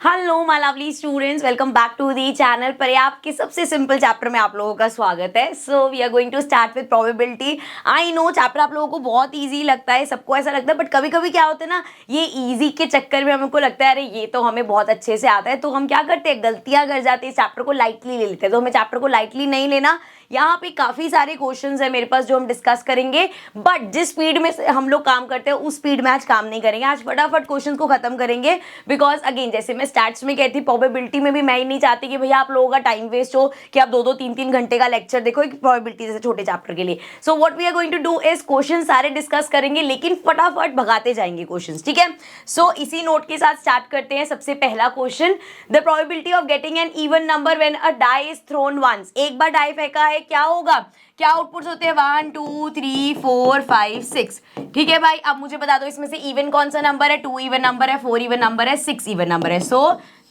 Hello my lovely students, welcome back to the channel. पर्याप्त के सबसे सिंपल चैप्टर में आप लोगों का स्वागत है। So we are going to start with probability. I know chapter आप लोगों को बहुत इजी लगता है, सबको ऐसा लगता है, बट कभी कभी क्या होता है ना, ये इजी के चक्कर में हमको लगता है अरे ये तो हमें बहुत अच्छे से आता है, तो हम क्या करते हैं, गलतियां कर जाते हैं, इस चैप्टर को लाइटली ले लेते हैं। तो हमें चैप्टर को लाइटली नहीं लेना। यहाँ पे काफी सारे क्वेश्चंस है मेरे पास जो हम डिस्कस करेंगे, बट जिस स्पीड में हम लोग काम करते हैं उस स्पीड में आज काम नहीं करेंगे। आज फटाफट क्वेश्चन को खत्म करेंगे, बिकॉज अगेन जैसे मैं स्टैट्स में कहती, प्रोबेबिलिटी में भी मैं ही नहीं चाहती कि भैया आप लोगों का टाइम वेस्ट हो कि आप 2-3 घंटे का लेक्चर देखो एक प्रोबेबिलिटी जैसे छोटे चैप्टर के लिए। So what we are going to do is question सारे डिस्कस करेंगे, लेकिन फटाफट भगाते जाएंगे क्वेश्चन, ठीक है। सो इसी नोट के साथ स्टार्ट करते हैं। सबसे पहला question, the probability of getting an even number when a die is thrown once. एक बार डाई फेंका है, क्या होगा, क्या आउटपुट्स होते हैं, 1 2 3 4 5 6। ठीक है भाई, अब मुझे बता दो इसमें से इवन कौन सा नंबर है, 2 इवन नंबर है, 4 इवन नंबर है, 6 इवन नंबर है। सो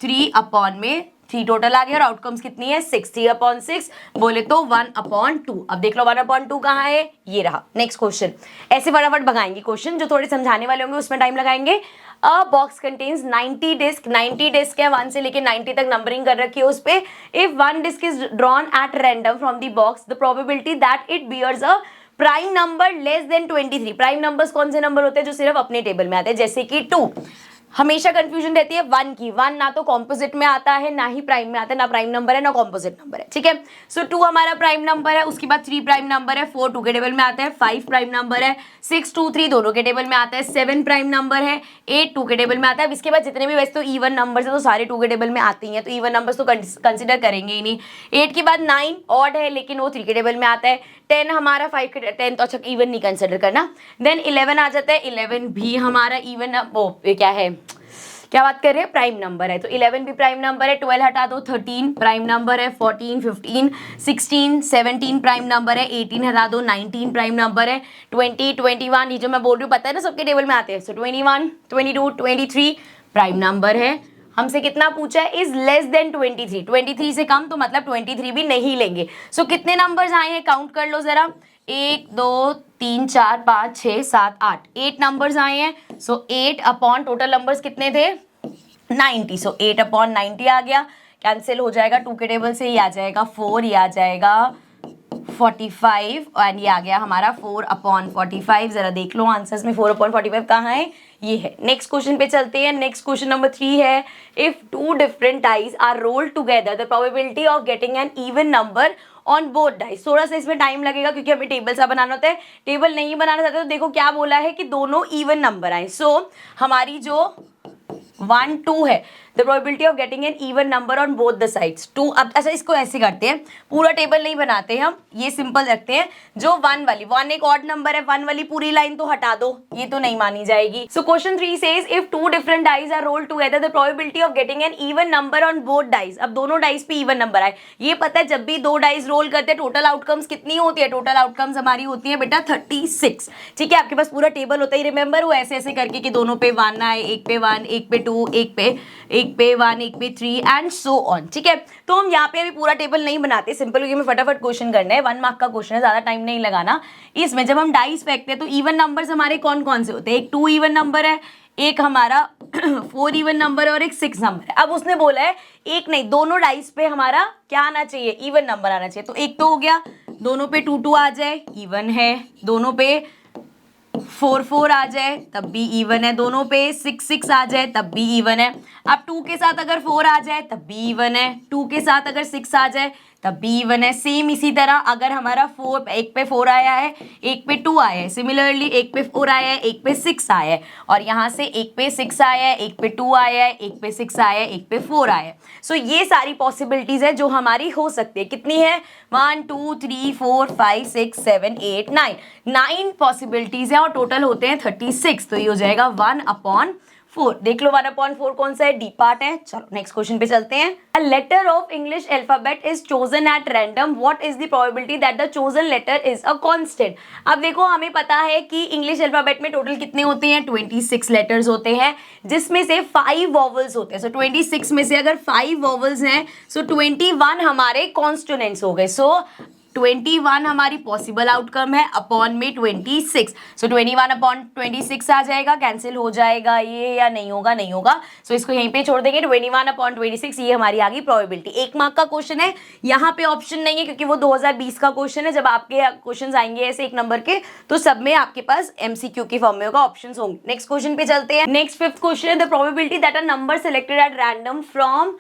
3/3 टोटल आ गया और आउटकम्स कितनी है, 6। 3/6 बोले तो 1/2। अब देख लो 1/2 कहाँ है, ये रहा। नेक्स्ट क्वेश्चन, ऐसे फटाफट भगाएंगे क्वेश्चन, जो थोड़े समझाने वाले होंगे उसमें टाइम लगाएंगे। A box contains 90 disc. 90 disc है, 1 से लेके 90 तक नंबरिंग कर रखी है उस पे। If one disc is drawn at random from the box, the probability that it bears a prime number less than 23। Prime numbers कौन से नंबर होते हैं जो सिर्फ अपने टेबल में आते हैं, जैसे कि 2। हमेशा कंफ्यूजन रहती है 1 की। 1 ना तो कॉम्पोजिट में आता है ना ही प्राइम में आता है, ना प्राइम नंबर है ना कॉम्पोजिट नंबर है, ठीक है। सो 2 हमारा प्राइम नंबर है, उसके बाद 3 प्राइम नंबर है, 4 2 के टेबल में आता है, 5 प्राइम नंबर है, 6 2 3 दोनों के टेबल में आता है, 7 प्राइम नंबर है, 8 2 के टेबल में आता है। इसके बाद जितने भी वैसे तो इवन नंबर्स है तो सारे 2 के टेबल में आते ही हैं, तो इवन नंबर्स तो कंसिडर करेंगे ही नहीं। 8 के बाद 9 ऑड है लेकिन वो 3 के टेबल में आता है। 10 हमारा 5 के 10 तो अच्छा इवन नहीं कंसिडर करना। देन 11 आ जाता है, 11 भी हमारा इवन, वो क्या है, क्या बात कर रहे हैं, प्राइम नंबर है, तो 11 भी प्राइम नंबर है। 12 हटा दो, 13 प्राइम नंबर है, 14 15 16 17 प्राइम नंबर है, 18 हटा दो, 19 प्राइम नंबर है, 20 21 ये जो मैं बोल रही हूँ पता है ना सबके टेबल में आते हैं। सो 21 22 23 प्राइम नंबर है। हमसे कितना पूछा है, इज लेस देन 23। 23 से कम तो मतलब 23 भी नहीं लेंगे। सो कितने नंबर्स आए हैं, काउंट कर लो जरा, 1 2 3 4 5 6 7 8, 8 नंबर्स आए हैं। सो 8 अपॉन टोटल नंबर्स कितने थे, 90। सो 8/90 आ गया, कैंसिल हो जाएगा 2 के टेबल से, ये आ जाएगा 4, ये आ जाएगा 45 और ये आ गया हमारा 4/45। जरा देख लो आंसर्स में 4/45 कहाँ है, ये है। नेक्स्ट क्वेश्चन पे चलते हैं। नेक्स्ट क्वेश्चन नंबर 3 है, if 2 different dice are rolled together the probability of getting an even number on both dice. थोड़ा सा इसमें टाइम लगेगा क्योंकि हमें टेबल सा बनाना होता है। टेबल नहीं बनाना चाहते तो देखो क्या बोला है कि दोनों इवन नंबर आए। सो हमारी जो 1 2 है, the probability of getting an even number on both the sides 2। अब ऐसा इसको ऐसे करते हैं, पूरा टेबल नहीं बनाते हम, ये सिंपल रखते हैं। जो 1 वाली, 1 एक ऑड नंबर है, 1 वाली पूरी लाइन तो हटा दो, ये तो नहीं मानी जाएगी। So question 3 says if 2 different dice are rolled together the probability of getting an even number on both dice. अब दोनों डाइस पे इवन नंबर आए, ये पता है जब भी 2 डाइस रोल करते हैं टोटल आउटकम्स कितनी होती है, टोटल आउटकम्स हमारी होती है बेटा 36, ठीक है। आपके पास पूरा टेबल होता है, रिमेंबर वो ऐसे ऐसे करके कि दोनों पे 1 आए, एक पे 1, एक पे 2, एक पे 1, एक पे 3 एंड सो ऑन, ठीक है। तो हम यहाँ पे अभी पूरा टेबल नहीं बनाते, सिंपल क्योंकि हमें फटाफट क्वेश्चन करना है, 1 मार्क का क्वेश्चन है, ज्यादा टाइम नहीं लगाना। इसमें जब हम डाइस फेंकते हैं तो इवन नंबर्स हमारे कौन कौन से होते हैं, एक 2 इवन नंबर है, एक हमारा 4 इवन नंबर है और एक 6 नंबर है। अब उसने बोला है एक नहीं, दोनों डाइस पे हमारा क्या आना चाहिए, इवन नंबर आना चाहिए। तो एक तो हो गया, दोनों पे 2 2 आ जाए, इवन है। दोनों पे 4 4 आ जाए तब भी इवन है। दोनों पे 6 6 आ जाए तब भी इवन है। अब 2 के साथ अगर 4 आ जाए तब भी इवन है, 2 के साथ अगर 6 आ जाए तब भी इवन है। सेम इसी तरह अगर हमारा 4 एक पे 4 आया है, एक पे 2 आया है, सिमिलरली एक पे 4 आया है, एक पे 6 आया है, और यहाँ से एक पे 6 आया है, एक पे 2 आया है, एक पे 6 आया है, एक पे 4 आया है। सो ये सारी पॉसिबिलिटीज है जो हमारी हो सकती है। कितनी है, 1 2 3 4 5 6 7 8 9, 9 पॉसिबिलिटीज है और टोटल होते हैं 36। तो ये हो जाएगा 1/4। देख लो 1/4 कौन सा है, डी पार्ट है। चलो नेक्स्ट क्वेश्चन पे चलते हैं। A letter of English alphabet is chosen at random, what is the probability that the chosen letter is a consonant. अब देखो हमें पता है कि इंग्लिश अल्फाबेट में टोटल कितने होते हैं, 26 लेटर्स होते हैं, जिसमें से 5 वॉवल्स होते हैं। सो 26 में से अगर 5 वॉवल्स हैं, सो 21 हमारे कॉन्सोनेंट्स हो गए। सो 21 हमारी पॉसिबल आउटकम है अपॉन में 26, सो 21 अपॉन 26 आ जाएगा, कैंसिल हो जाएगा ये या नहीं होगा, नहीं होगा, सो इसको यहीं पे छोड़ देंगे। 21 अपॉन 26 ये हमारी आ गई प्रोबेबिलिटी। 1 मार्क का क्वेश्चन है, यहाँ पे ऑप्शन नहीं है क्योंकि वो 2020 का क्वेश्चन है। जब आपके क्वेश्चन आएंगे ऐसे 1 नंबर के तो सब में आपके पास MCQ के फॉर्म में होगा, ऑप्शन होंगे। नेक्स्ट क्वेश्चन पे चलते हैं। नेक्स्ट 5th क्वेश्चन है the probability that a number selected eight random from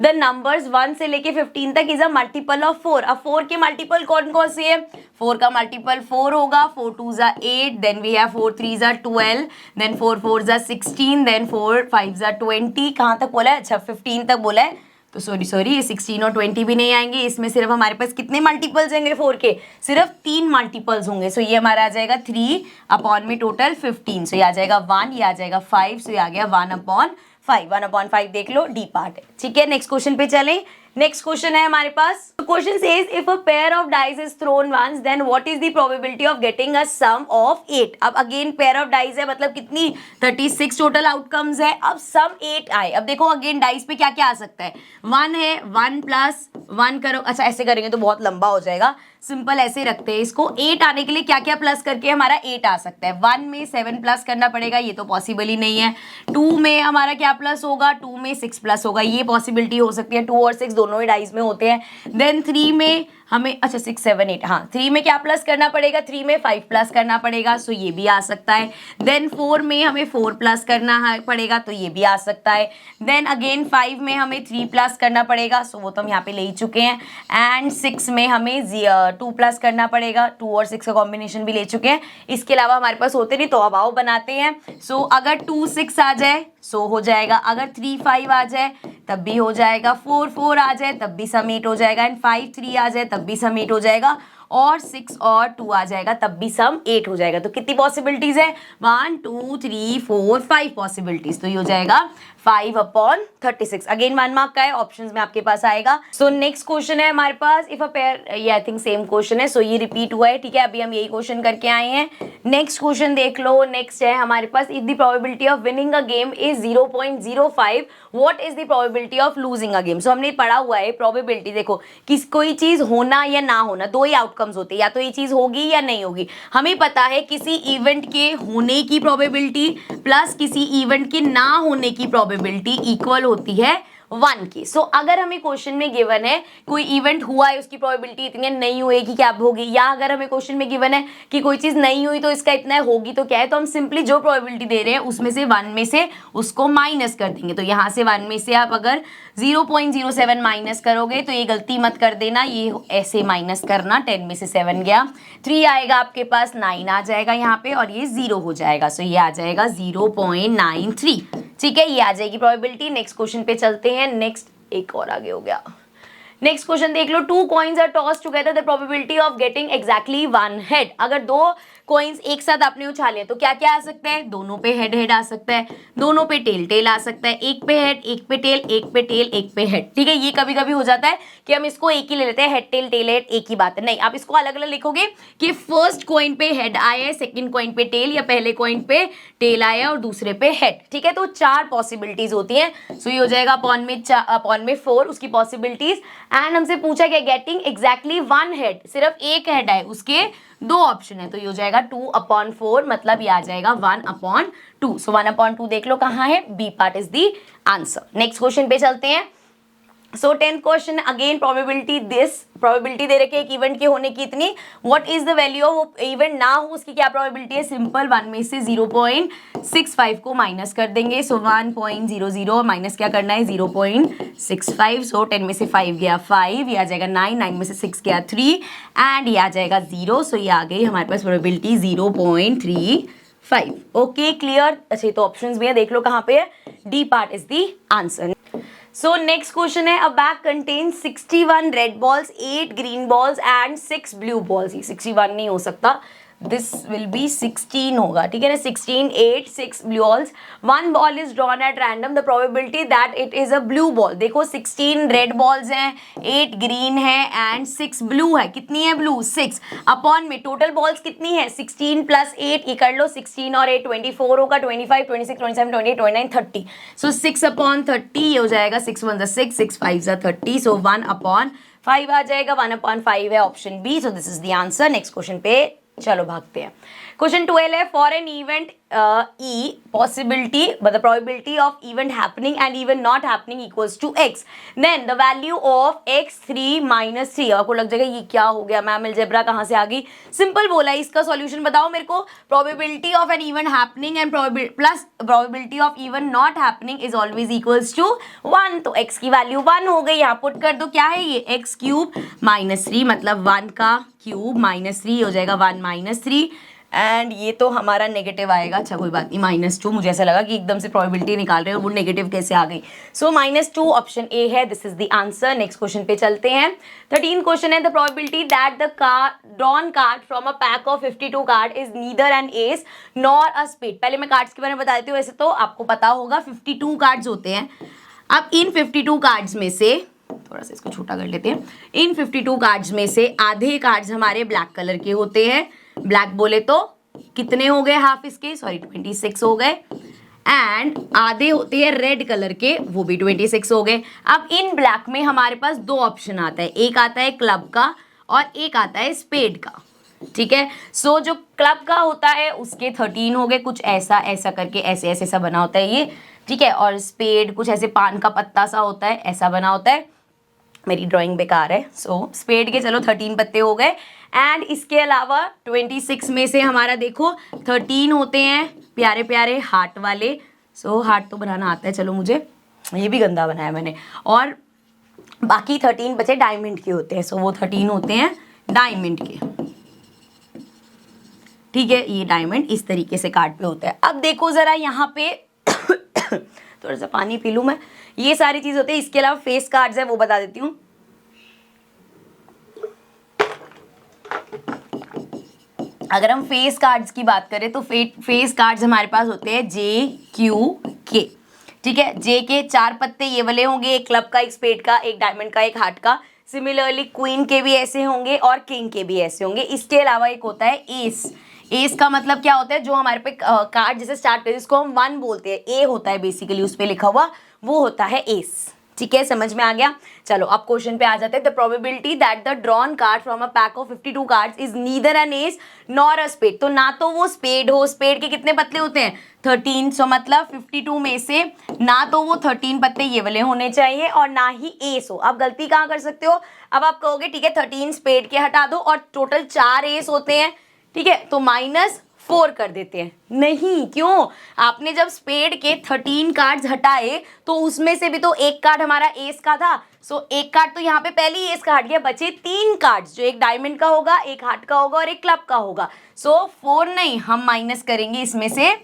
the numbers 1 से लेके 15 तक इज अ मल्टीपल ऑफ 4। अब 4 के मल्टीपल कौन कौन से है? 4 का मल्टीपल 4 होगा, 4 2 जा 8, देन वी हैव 4 3 जा 12, देन 4 4 जा 16, देन 4 5 जा 20। कहाँ तक बोला है? अच्छा 15 तक बोला है, तो सॉरी ये 16 और 20 भी नहीं आएंगे। इसमें सिर्फ हमारे पास कितने मल्टीपल्स होंगे 4 के? सिर्फ 3 मल्टीपल्स होंगे। सो ये हमारा आ जाएगा 3 अपॉन में टोटल 15, सो ये आ जाएगा 1, ये आ जाएगा 5, सो ये आ गया 1 अपॉन 5। 1 अपॉन 5 देख लो, डी पार्ट है, ठीक है। नेक्स्ट क्वेश्चन पे चलें। नेक्स्ट क्वेश्चन है हमारे पास, question says if a pair of dice is thrown once then what is the probability of getting a sum of 8। अब अगेन पेयर ऑफ डाइस है, मतलब कितनी 36 टोटल आउटकम्स है। अब सम 8 आए, अब देखो अगेन डाइस पे क्या क्या आ सकता है, 1 है, 1 प्लस 1 करो, अच्छा ऐसे करेंगे तो बहुत लंबा हो जाएगा, सिंपल ऐसे रखते हैं इसको। 8 आने के लिए क्या क्या प्लस करके हमारा 8 आ सकता है? 1 में 7 प्लस करना पड़ेगा, ये तो पॉसिबल ही नहीं है। 2 में हमारा क्या प्लस होगा? 2 में 6 प्लस होगा, ये पॉसिबिलिटी हो सकती है, 2 और 6 दोनों ही डाइस में होते हैं। देन 3 में हमें, अच्छा 6 7 8, हाँ 3 में क्या प्लस करना पड़ेगा? 3 में 5 प्लस करना पड़ेगा, सो ये भी आ सकता है। देन 4 में हमें 4 प्लस करना पड़ेगा, तो ये भी आ सकता है। देन अगेन 5 में हमें 3 प्लस करना पड़ेगा, सो वो तो हम यहाँ पे ले ही चुके हैं। एंड 6 में हमें 2 प्लस करना पड़ेगा, 2 और 6 का कॉम्बिनेशन भी ले चुके हैं। इसके अलावा हमारे पास होते नहीं, तो अब आओ बनाते हैं। सो अगर 2 6 आ जाए सो हो जाएगा, अगर 3 5 आ जाए तब भी हो जाएगा, 4 4 आ जाए तब भी सम 8 हो जाएगा, एंड 5 3 आ जाए तब भी सम 8 हो जाएगा, और 6 और 2 आ जाएगा तब भी सम 8 हो जाएगा। तो कितनी पॉसिबिलिटीज है? 1 2 3 4 5 पॉसिबिलिटीज, तो ये हो जाएगा 5 अपॉन 36। अगेन 1 मार्क का है, ऑप्शंस में आपके पास आएगा। सो नेक्स्ट क्वेश्चन है हमारे पास, इफ अ पेयर, ये आई थिंक सेम क्वेश्चन है, सो ये रिपीट हुआ है, ठीक है। अभी हम यही क्वेश्चन करके आए हैं। नेक्स्ट क्वेश्चन देख लो। नेक्स्ट है हमारे पास, if the probability of winning a game is 0.05 what is the probability of losing a game. So हमने पढ़ा हुआ है प्रोबेबिलिटी, देखो किस कोई चीज होना या ना होना, दो ही आउटकम्स होते हैं, या तो ये चीज होगी या नहीं होगी। हमें पता है किसी इवेंट के होने की प्रोबेबिलिटी प्लस किसी इवेंट के ना होने की प्रोबेबिलिटी इक्वल होती है 1 की। सो अगर हमें क्वेश्चन में गिवन है कोई इवेंट हुआ है उसकी प्रोबेबिलिटी इतनी है, नहीं हुए की क्या होगी, या अगर हमें क्वेश्चन में गिवन है कि कोई चीज नहीं हुई तो इसका इतना है, होगी तो क्या है, तो हम सिंपली जो प्रोबेबिलिटी दे रहे हैं उसमें से 1 में से उसको माइनस कर देंगे। तो यहाँ से 1 में से आप अगर 0.07 माइनस करोगे, तो ये गलती मत कर देना, ये ऐसे माइनस करना, 10 में से 7 गया, 3 आएगा आपके पास, 9 आ जाएगा यहाँ पे, और ये 0 हो जाएगा। सो ये आ जाएगा 0.93, ठीक है, ये आ जाएगी प्रोबेबिलिटी। नेक्स्ट क्वेश्चन पे चलते हैं। नेक्स्ट एक और आगे हो गया। नेक्स्ट क्वेश्चन देख लो, 2 coins are tossed together the probability of getting exactly 1 head. अगर 2 कॉइन्स एक साथ आपने उछाले तो क्या क्या आ सकता है? दोनों पे हेड हेड आ सकता है, दोनों पे टेल टेल आ सकता है, एक पे हेड, एक पे टेल, एक पे टेल, एक पे हेड, ठीक है। ये कभी कभी हो जाता है कि हम इसको एक ही ले लेते हैं, हेड टेल टेल हेड एक ही बात है, नहीं, आप इसको अलग अलग लिखोगे कि फर्स्ट कॉइन पे हेड आया है, सेकंड कॉइन पे टेल, या पहले कॉइन पे टेल आया और दूसरे पे हेड, ठीक है। तो 4 पॉसिबिलिटीज होती हैं। सो ये हो जाएगा अपॉन में 4 उसकी पॉसिबिलिटीज। एंड हमसे पूछा गया गेटिंग एग्जैक्टली 1 हेड, सिर्फ एक हेड है, उसके 2 ऑप्शन है, तो ये हो जाएगा 2/4, मतलब ये आ जाएगा 1/2। सो 1/2 देख लो कहाँ है, B part is the answer. Next question पे चलते हैं। So 10th question, again probability दे रखी है एक इवेंट के होने की इतनी, what is the value of event ना हो उसकी क्या प्रोबेबिलिटी है? सिंपल 1 में से 0.65 को माइनस कर देंगे। सो 1.00 माइनस क्या करना है? 0.65। सो 10 में से 5 गया 5, ये आ जाएगा 9, 9 में से 6 गया 3, एंड ये आ जाएगा 0। सो ये आ गई हमारे पास प्रोबेबिलिटी 0.35। Okay clear. अच्छा तो ऑप्शंस भी है, देख लो कहाँ पे है, D part is the answer. So next question है, a bag contains 61 red balls, 8 green balls and 6 blue balls. 61 नहीं हो सकता, दिस विल बी 16 होगा, ठीक है ना, 16, 8, 6 blue balls, 1 ball is drawn at random, the probability that it is a blue ball. देखो 16 red balls हैं, 8 ग्रीन है एंड 6 ब्लू है। कितनी है ब्लू? 6 अपॉन में टोटल बॉल्स कितनी है? 16 प्लस 8, ये कर लो, 16 और 8 24 होगा, 25, 26, 27, 28, 29, 30। सो 6 अपॉन 30 ये हो जाएगा, 6 1 6, 6 5 30, सो 1 अपॉन 5 आ जाएगा, 1 अपॉन 5 है option B. So this is the answer. Next question पे चलो भागते हैं। क्वेश्चन 12 है, for an event E possibility the probability of event happening and event not happening equals to x, then the value of x3 minus 3। आपको लग जाएगा ये क्या हो गया मैम, अलजेब्रा कहाँ से आ गई? सिंपल बोला है, इसका सॉल्यूशन बताओ मेरे को। Probability of an event happening and plus probability of event not happening is always equals to 1। तो x की वैल्यू 1 हो गई, यहाँ पुट कर दो, क्या है ये? x क्यूब माइनस 3, मतलब 1 का क्यूब माइनस 3 हो जाएगा 1 माइनस 3, एंड ये तो हमारा नेगेटिव आएगा। अच्छा कोई बात नहीं, -2, मुझे ऐसा लगा कि एकदम से प्रोबेबिलिटी निकाल रहे हो, वो नेगेटिव कैसे आ गई? सो -2 ऑप्शन ए है, this is the answer. Next question पे चलते हैं। 13 क्वेश्चन है, the probability that the drawn card from a pack of 52 card is neither an ace nor a spade. पहले मैं कार्ड्स के बारे में बता देती हूँ, वैसे तो आपको पता होगा 52 कार्ड्स होते हैं। अब इन 52 कार्ड्स में से, थोड़ा सा इसको छोटा कर लेते हैं, इन 52 कार्ड्स में से आधे कार्ड्स हमारे ब्लैक कलर के होते हैं। ब्लैक बोले तो कितने हो गए हाफ इसके? सॉरी 26 हो गए। एंड आधे होते हैं रेड कलर के, वो भी 26 हो गए। अब इन ब्लैक में हमारे पास 2 ऑप्शन आता है, एक आता है क्लब का और एक आता है स्पेड का, ठीक है। सो जो क्लब का होता है उसके 13 हो गए, कुछ ऐसा ऐसा करके ऐसे ऐसे सा बना होता है ये, ठीक है। और स्पेड कुछ ऐसे पान का पत्ता सा होता है, ऐसा बना होता है। मेरी ड्राइंग बेकार है। सो स्पेड के चलो 13 पत्ते हो गए। एंड इसके अलावा 26 में से हमारा देखो 13 होते हैं प्यारे प्यारे हार्ट वाले। सो हार्ट तो बनाना आता है, चलो मुझे, ये भी गंदा बनाया मैंने। और बाकी 13 बचे डायमंड के होते हैं। सो वो 13 होते हैं डायमंड के, ठीक है। ये डायमंड इस तरीके से कार्ड पे होता है। अब देखो जरा यहाँ पे थोड़ा सा पानी पी लूँ मैं। ये सारी चीज होती है, इसके अलावा फेस कार्ड्स है, वो बता देती हूँ। अगर हम फेस कार्ड्स की बात करें तो फेस कार्ड्स हमारे पास होते हैं JQK, ठीक है। जे के 4 पत्ते ये वाले होंगे, एक क्लब का, एक स्पेड का, एक डायमंड का, एक हार्ट का। सिमिलरली क्वीन के भी ऐसे होंगे और किंग के भी ऐसे होंगे। इसके अलावा एक होता है एस। एस का मतलब क्या होता है? जो हमारे पे कार्ड जैसे स्टार्ट करते हैं जिसको हम 1 बोलते हैं, ए होता है बेसिकली उस पे लिखा हुआ, वो होता है एस, ठीक है। समझ में आ गया? चलो अब क्वेश्चन पे आ जाते हैं। The probability that the drawn card from a pack of 52 cards is neither an ace nor a spade. तो ना तो वो स्पेड हो, स्पेड के कितने पत्ते होते हैं? 13। सो मतलब 52 में से ना तो वो 13 पत्ते ये वाले होने चाहिए और ना ही एस हो। अब गलती कहाँ कर सकते हो? अब आप कहोगे ठीक है 13 स्पेड के हटा दो और टोटल 4 एस होते हैं, ठीक है, तो -4 कर देते हैं। नहीं, क्यों? आपने जब स्पेड के 13 कार्ड्स हटाए तो उसमें से भी तो एक कार्ड हमारा एस का था। सो एक कार्ड तो यहाँ पे पहले ही एस का हट गया, बचे 3 कार्ड्स, जो एक डायमंड का होगा, एक हार्ट का होगा और एक क्लब का होगा। सो 4 नहीं, हम माइनस करेंगे, इसमें से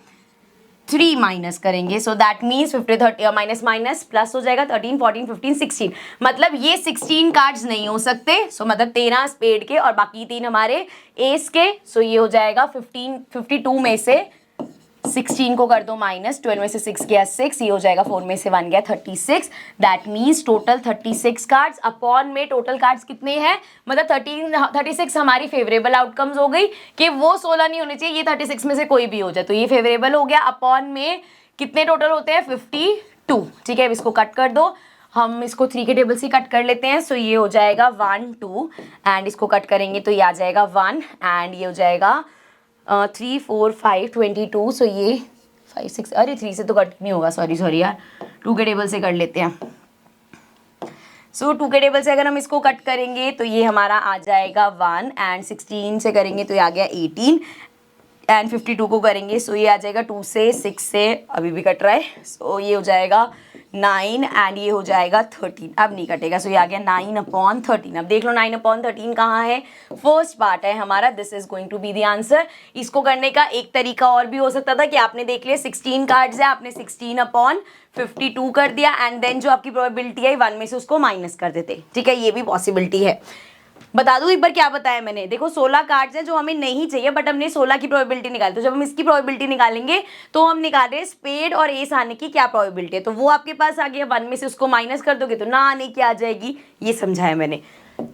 3 माइनस करेंगे। So that means 50 30 minus minus plus हो जाएगा, 13 14 15 16। मतलब ये 16 कार्ड्स नहीं हो सकते। सो मतलब 13 स्पेड के और बाकी 3 हमारे एस के। सो ये हो जाएगा 52 में से 16 को कर दो माइनस, 12 में से 6 गया 6, ये हो जाएगा 4 में से 1 गया 36। That means total 36 cards upon में टोटल कार्ड्स कितने हैं? मतलब 36 हमारी फेवरेबल आउटकम्स हो गई कि वो 16 नहीं होने चाहिए, ये 36 में से कोई भी हो जाए, तो ये फेवरेबल हो गया। अपॉन में कितने टोटल होते हैं? 52, ठीक है। अब इसको कट कर दो, हम इसको 3 के टेबल से कट कर लेते हैं। सो ये हो जाएगा 1 2 एंड इसको कट करेंगे तो ये आ जाएगा 1 एंड ये हो जाएगा 3 4 5 22। सो ये 5 6, अरे 3 से तो कट नहीं होगा, सॉरी यार, 2 के टेबल से कर लेते हैं। सो 2 के टेबल से अगर हम इसको कट करेंगे तो ये हमारा आ जाएगा 1 एंड 16 से करेंगे तो ये आ गया 18 एंड 52 को करेंगे सो ये आ जाएगा 2 से 6 से अभी भी कट रहा है। सो ये हो जाएगा 9 एंड ये हो जाएगा 13। अब नहीं कटेगा, सो ये आ गया 9/13। अब देख लो 9/13 कहाँ है? फर्स्ट पार्ट है हमारा। This is going to be the answer. इसको करने का एक तरीका और भी हो सकता था कि आपने देख लिया 16 कार्ड्स है, आपने 16/52 कर दिया एंड देन जो आपकी प्रोबेबिलिटी है 1 में से उसको माइनस कर देते, ठीक है, ये भी पॉसिबिलिटी है। बता दूं एक बार क्या बताया मैंने, देखो 16 कार्ड्स हैं जो हमें नहीं चाहिए बट हमने 16 की प्रोबेबिलिटी निकाली, तो जब हम इसकी प्रोबेबिलिटी निकालेंगे तो हम निकाल रहे हैं स्पेड और एस आने की क्या प्रोबेबिलिटी है, तो वो आपके पास आ गया, 1 में से उसको माइनस कर दोगे तो ना आने की आ जाएगी, ये समझाया मैंने।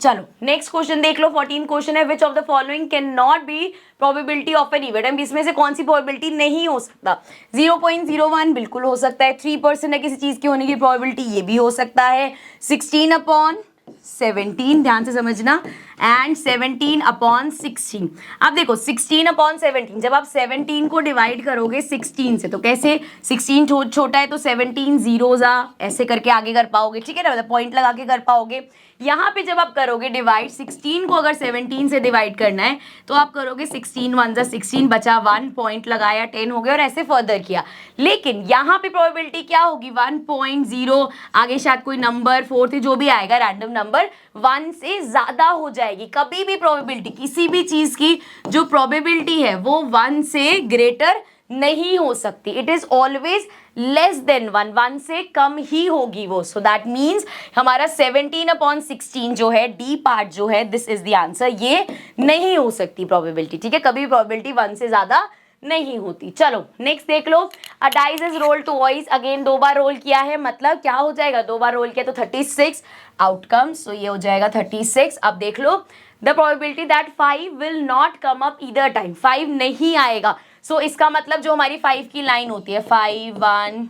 चलो नेक्स्ट क्वेश्चन देख लो, 14 क्वेश्चन है, which of the following can not be probability of an event, इसमें से कौन सी प्रोबेबिलिटी नहीं हो सकता, 0.01 बिल्कुल हो सकता है, 3% है किसी चीज की होने की प्रोबेबिलिटी, ये भी हो सकता है, 16/17 ध्यान से समझना, एंड 17/16। अब देखो 16/17, जब आप 17 को डिवाइड करोगे 16 से तो कैसे, 16 छोटा है तो 17 जीरोज़ा ऐसे करके आगे कर पाओगे, ठीक है ना, मतलब पॉइंट लगा के कर पाओगे। यहाँ पे जब आप करोगे डिवाइड, 16 को अगर 17 से डिवाइड करना है तो आप करोगे 16 1 16 बचा 1 पॉइंट लगाया 10 हो गया और ऐसे फर्दर किया, लेकिन यहाँ पे प्रोबेबिलिटी क्या होगी 1.0, आगे शायद कोई नंबर 4 थी जो भी आएगा रैंडम नंबर 1 से ज्यादा हो जाएगी। कभी भी प्रोबेबिलिटी किसी भी चीज की जो प्रोबेबिलिटी है वो 1 से ग्रेटर नहीं हो सकती, it is always less than 1 से कम ही होगी वो। सो दैट मीन्स हमारा 17/16 जो है डी पार्ट जो है, दिस इज द आंसर, ये नहीं हो सकती प्रोबेबिलिटी, ठीक है, कभी प्रोबेबिलिटी 1 से ज्यादा नहीं होती। चलो नेक्स्ट देख लो, a dice is roll twice, again 2 बार रोल किया है, मतलब क्या हो जाएगा, 2 बार रोल किया तो 36 आउटकम्स, तो ये हो जाएगा 36। अब देख लो, the probability that 5 will not come up either time, 5 नहीं आएगा, सो इसका मतलब जो हमारी 5 की लाइन होती है 5 1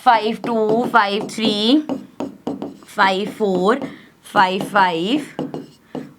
5 2 5 3 5 4 5 5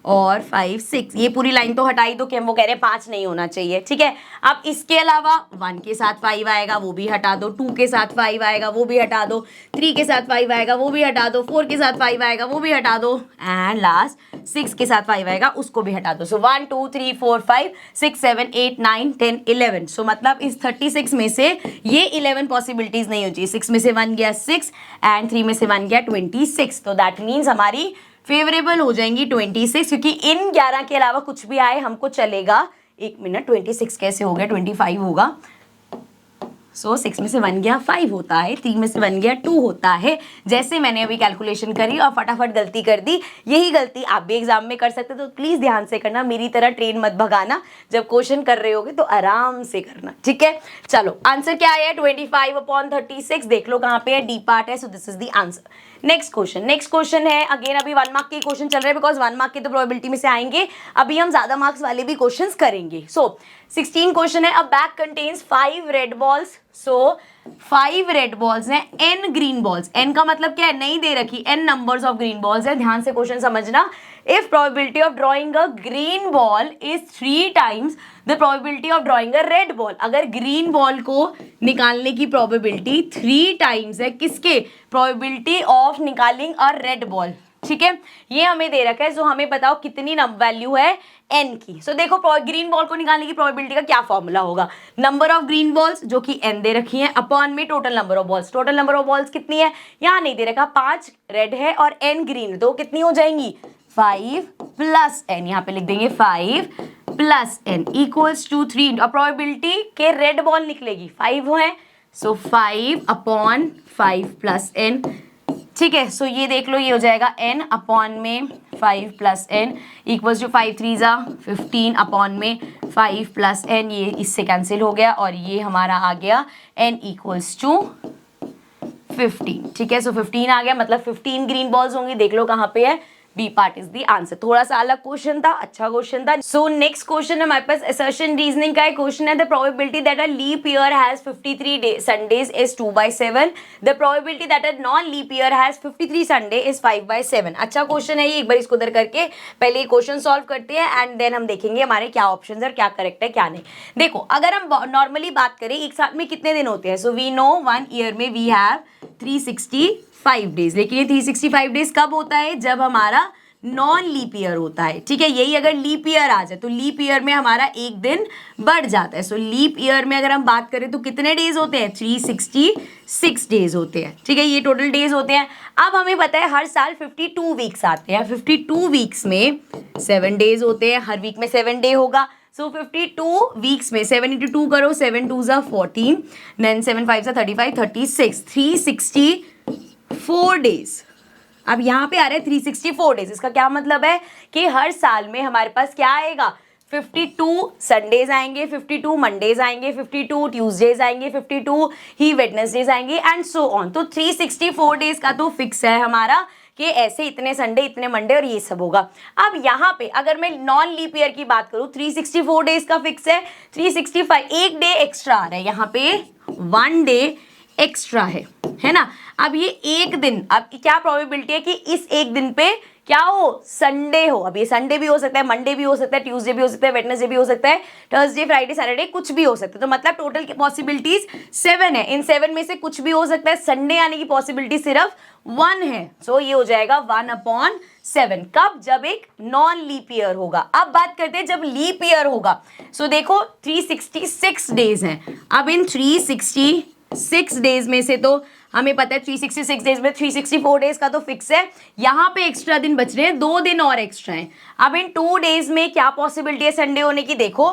और 5 6, ये पूरी लाइन तो हटाई दो कि हम वो कह रहे हैं 5 नहीं होना चाहिए, ठीक है। अब इसके अलावा 1 के साथ 5 आएगा वो भी हटा दो, 2 के साथ 5 आएगा वो भी हटा दो, 3 के साथ 5 आएगा वो भी हटा दो, 4 के साथ 5 आएगा वो भी हटा दो, एंड लास्ट 6 के साथ 5 आएगा उसको भी हटा दो। सो 1 2 3 4 5 6 7 8 9 10 11, सो मतलब इस 36 में से ये 11 पॉसिबिलिटीज नहीं हो चाहिए, 6 में से 1 गया 6 एंड 3 में से 1 गया 26, तो दैट मीन्स हमारी फेवरेबल हो जाएंगी 26, क्योंकि इन 11 के अलावा कुछ भी आए हमको चलेगा। 1 मिनट, 26 कैसे हो गया, 25 होगा, सो 6 में से 1 गया 5 होता है, 3 में से 1 गया 2 होता है, जैसे मैंने अभी कैलकुलेशन करी और फटाफट गलती कर दी। यही गलती आप भी एग्जाम में कर सकते, तो प्लीज ध्यान से करना, मेरी तरह ट्रेन मत भगाना, जब क्वेश्चन कर रहे होगे तो आराम से करना, ठीक है। चलो आंसर क्या आया, 25/36, देख लो कहाँ पे है, डी पार्ट है, सो this is the answer. Next question है, अगेन अभी 1 मार्क के क्वेश्चन चल रहे हैं, बिकॉज 1 मार्क के तो प्रोबेबिलिटी में से आएंगे, अभी हम ज्यादा मार्क्स वाले भी क्वेश्चंस करेंगे। सो 16 क्वेश्चन है, a bag contains 5 red balls, so 5 red balls हैं, n ग्रीन बॉल्स, n का मतलब क्या है, नहीं दे रखी, n numbers of green balls है, ध्यान से क्वेश्चन समझना। If probability of drawing a green ball is 3 times the probability of drawing a red ball, अगर ग्रीन बॉल को निकालने की प्रोबेबिलिटी 3 टाइम्स है किसके, प्रोबेबिलिटी ऑफ निकालिंग अ रेड बॉल, ठीक है, ये हमें दे रखा है। सो हमें बताओ कितनी वैल्यू है n की। सो देखो ग्रीन बॉल को निकालने की प्रोबेबिलिटी का क्या फॉर्मूला होगा, नंबर ऑफ ग्रीन बॉल्स जो कि n दे रखी है अपॉन में total number of balls, total number of balls कितनी है, यहाँ नहीं दे रखा, 5 रेड है और n ग्रीन, तो कितनी हो जाएंगी 5 प्लस n, यहाँ पे लिख देंगे 5 plus n equals to 3, probability के रेड बॉल निकलेगी 5 है, सो 5/5 प्लस n, ठीक है। सो ये देख लो, ये हो जाएगा n अपॉन में 5 प्लस n इक्वल्स टू 5 3 जा 15 अपॉन में 5 प्लस n, ये इससे कैंसिल हो गया और ये हमारा आ गया n इक्वल्स टू 15, ठीक है। सो 15 आ गया, मतलब 15 ग्रीन बॉल्स होंगी, देख लो कहाँ पे है, B part is the answer. थोड़ा सा अलग क्वेश्चन था, अच्छा क्वेश्चन था। सो नेक्स्ट क्वेश्चन है हमारे पास असर्शन रीजनिंग का क्वेश्चन है, the probability that a leap year has 53 Sundays is 2/7, the probability that a non leap year has 53 Sunday is 5/7। अच्छा क्वेश्चन है ये, एक बार इसको उधर करके पहले क्वेश्चन सॉल्व करते हैं एंड देन हम देखेंगे हमारे क्या ऑप्शन है, क्या करेक्ट है क्या नहीं। देखो अगर हम नॉर्मली बात करें एक साथ में कितने दिन होते हैं, सो वी नो 1 ईयर में वी हैव 365 डेज, लेकिन ये 365 डेज कब होता है, जब हमारा नॉन लीप ईयर होता है, ठीक है। यही अगर लीप ईयर आ जाए तो लीप ईयर में हमारा एक दिन बढ़ जाता है। सो लीप ईयर में अगर हम बात करें तो कितने डेज होते हैं, 366 डेज होते हैं, ठीक है, ये टोटल डेज होते हैं। अब हमें पता है हर साल 52 वीक्स आते हैं, 52 वीक्स में 7 डेज होते हैं, हर वीक में 7 डे होगा। सो 52 वीक्स में 7 into 2 करो, 7 2 जा 14, देन 7 5 जा 35, 36, 364 डेज अब यहाँ पे आ रहे हैं 364 डेज। इसका क्या मतलब है कि हर साल में हमारे पास क्या आएगा, 52 संडेज आएंगे, 52 मंडेज आएंगे, 52 ट्यूसडेज आएंगे, 52 ही वेडनेसडेज आएंगे एंड सो ऑन। तो 364 डेज का तो फिक्स है हमारा कि ऐसे इतने संडे, इतने मंडे और ये सब होगा। अब यहाँ पे अगर मैं नॉन लीप ईयर की बात करूँ, 364 डेज का फिक्स है, 365 एक डे एक्स्ट्रा आ रहा है, यहाँ पे 1 डे एक्स्ट्रा है ना। अब ये एक दिन, अब क्या प्रोबेबिलिटी है कि इस एक दिन पे क्या हो, संडे हो। अब ये संडे भी हो सकता है, मंडे भी हो सकता है, ट्यूसडे भी हो सकता है, वेडनेसडे भी हो सकता है, थर्सडे, फ्राइडे, सैटरडे कुछ भी हो सकता है। तो मतलब टोटल की पॉसिबिलिटीज 7 है, इन 7 में से कुछ भी हो सकता है। संडे आने की पॉसिबिलिटी सिर्फ 1 है, सो ये हो जाएगा 1/7। कब, जब एक नॉन लीप ईयर होगा। अब बात करते हैं जब लीप ईयर होगा। सो देखो 366 डेज हैं। अब इन 366 डेज में से तो हमें पता है 366 डेज में 364 डेज का तो फिक्स है, यहाँ पे एक्स्ट्रा दिन बच रहे हैं, 2 दिन और एक्स्ट्रा हैं। अब इन 2 डेज में क्या पॉसिबिलिटी है संडे होने की, देखो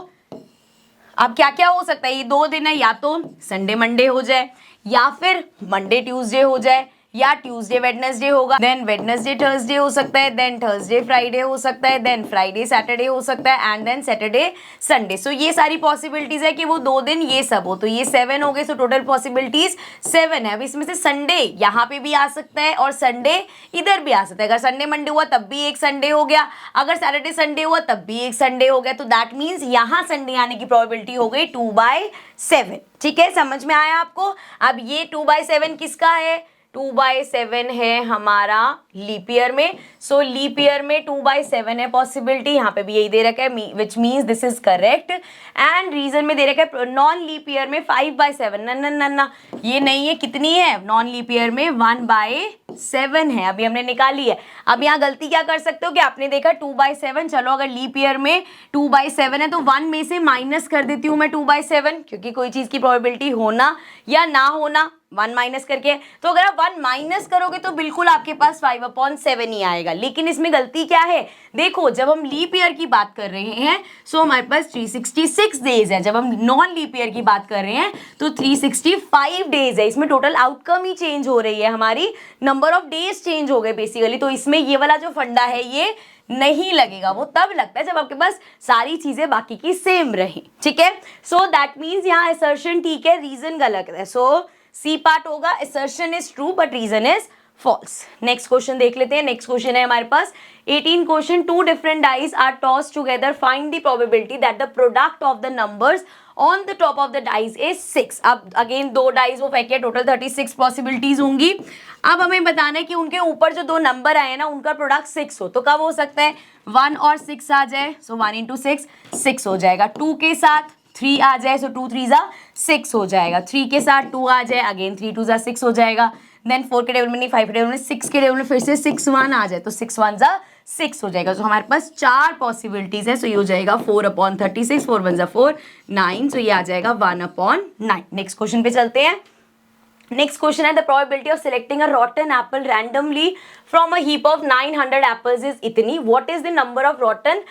अब क्या क्या हो सकता है। ये 2 दिन है, या तो संडे मंडे हो जाए, या फिर मंडे ट्यूसडे हो जाए, या ट्यूसडे वेडनेसडे होगा, देन वेडनेसडे थर्सडे हो सकता है, देन थर्सडे फ्राइडे हो सकता है, देन फ्राइडे सैटरडे हो सकता है एंड देन सैटरडे संडे। सो ये सारी पॉसिबिलिटीज है कि वो 2 दिन ये सब हो। तो ये 7 हो गए, सो टोटल पॉसिबिलिटीज 7 है। अब इसमें से संडे यहाँ पे भी आ सकता है और संडे इधर भी आ सकता है। अगर संडे मंडे हुआ तब भी एक संडे हो गया, अगर सैटरडे संडे हुआ तब भी एक संडे हो गया। तो दैट मीन्स यहाँ संडे आने की प्रोबेबिलिटी हो गई 2/7। ठीक है, समझ में आया आपको। अब ये 2/7 किसका है, 2/7 है हमारा लीप ईयर में। सो लीप ईयर में 2/7 है पॉसिबिलिटी, यहाँ पे भी यही दे रखा है, which means this is correct. And reason में दे रखा है नॉन लीप ईयर में 5/7, ना ये नहीं है, कितनी है नॉन लीप ईयर में, 1/7 है, अभी हमने निकाली है। अब यहाँ गलती क्या कर सकते हो कि आपने देखा 2/7, चलो अगर लीप ईयर में 2/7 है तो 1 में से माइनस कर देती हूँ मैं 2/7, क्योंकि कोई चीज की प्रोबेबिलिटी होना या ना होना 1 माइनस करके। तो अगर आप 1 माइनस करोगे तो बिल्कुल आपके पास 5/7 ही आएगा। लेकिन इसमें गलती क्या है, देखो जब हम लीप ईयर की बात कर रहे हैं सो हमारे पास 366 डेज है, जब हम नॉन लीप ईयर की बात कर रहे हैं तो 365 डेज है। इसमें टोटल आउटकम ही चेंज हो रही है, हमारी नंबर ऑफ डेज चेंज हो गए बेसिकली। तो इसमें ये वाला जो फंडा है ये नहीं लगेगा, वो तब लगता है जब आपके पास सारी चीजें बाकी की सेम रही। ठीक है, सो दैट मीन्स यहाँ असर्शन ठीक है, रीजन गलत है। सो सी पार्ट होगा, assertion is true but reason is false। Next question देख लेते हैं। नेक्स्ट क्वेश्चन है हमारे पास 18 question, 2 different dice are tossed together, find the probability that the product of the numbers on the top of the dice is 6। अब again 2 dice वो फेंके, total 36 possibilities होंगी। अब हमें बताना है कि उनके ऊपर जो 2 नंबर आए ना उनका प्रोडक्ट 6 हो, तो कब हो सकता है, 1 और 6 आ जाए, सो 1 into 6 6 हो जाएगा। 2 के साथ 3 आ जाए, सो 2 3 6 हो जाएगा। 3 के साथ 2 आ जाए, अगेन 3 2 6 हो जाएगा। देन 4 के टेबल में नहीं, 5 के टेबल में, 6 के टेबल में फिर से 6 1 आ जाए, तो 6 1 6 हो जाएगा। तो हमारे पास 4 पॉसिबिलिटीज है, सो ये हो जाएगा 4/36, 4 1 4 9, सो ये आ जाएगा 1/9। नेक्स्ट क्वेश्चन पे चलते हैं। नेक्स्ट क्वेश्चन है the probability of selecting a rotten apple randomly from a heap of 900 apples is इतनी, what is the number of rotten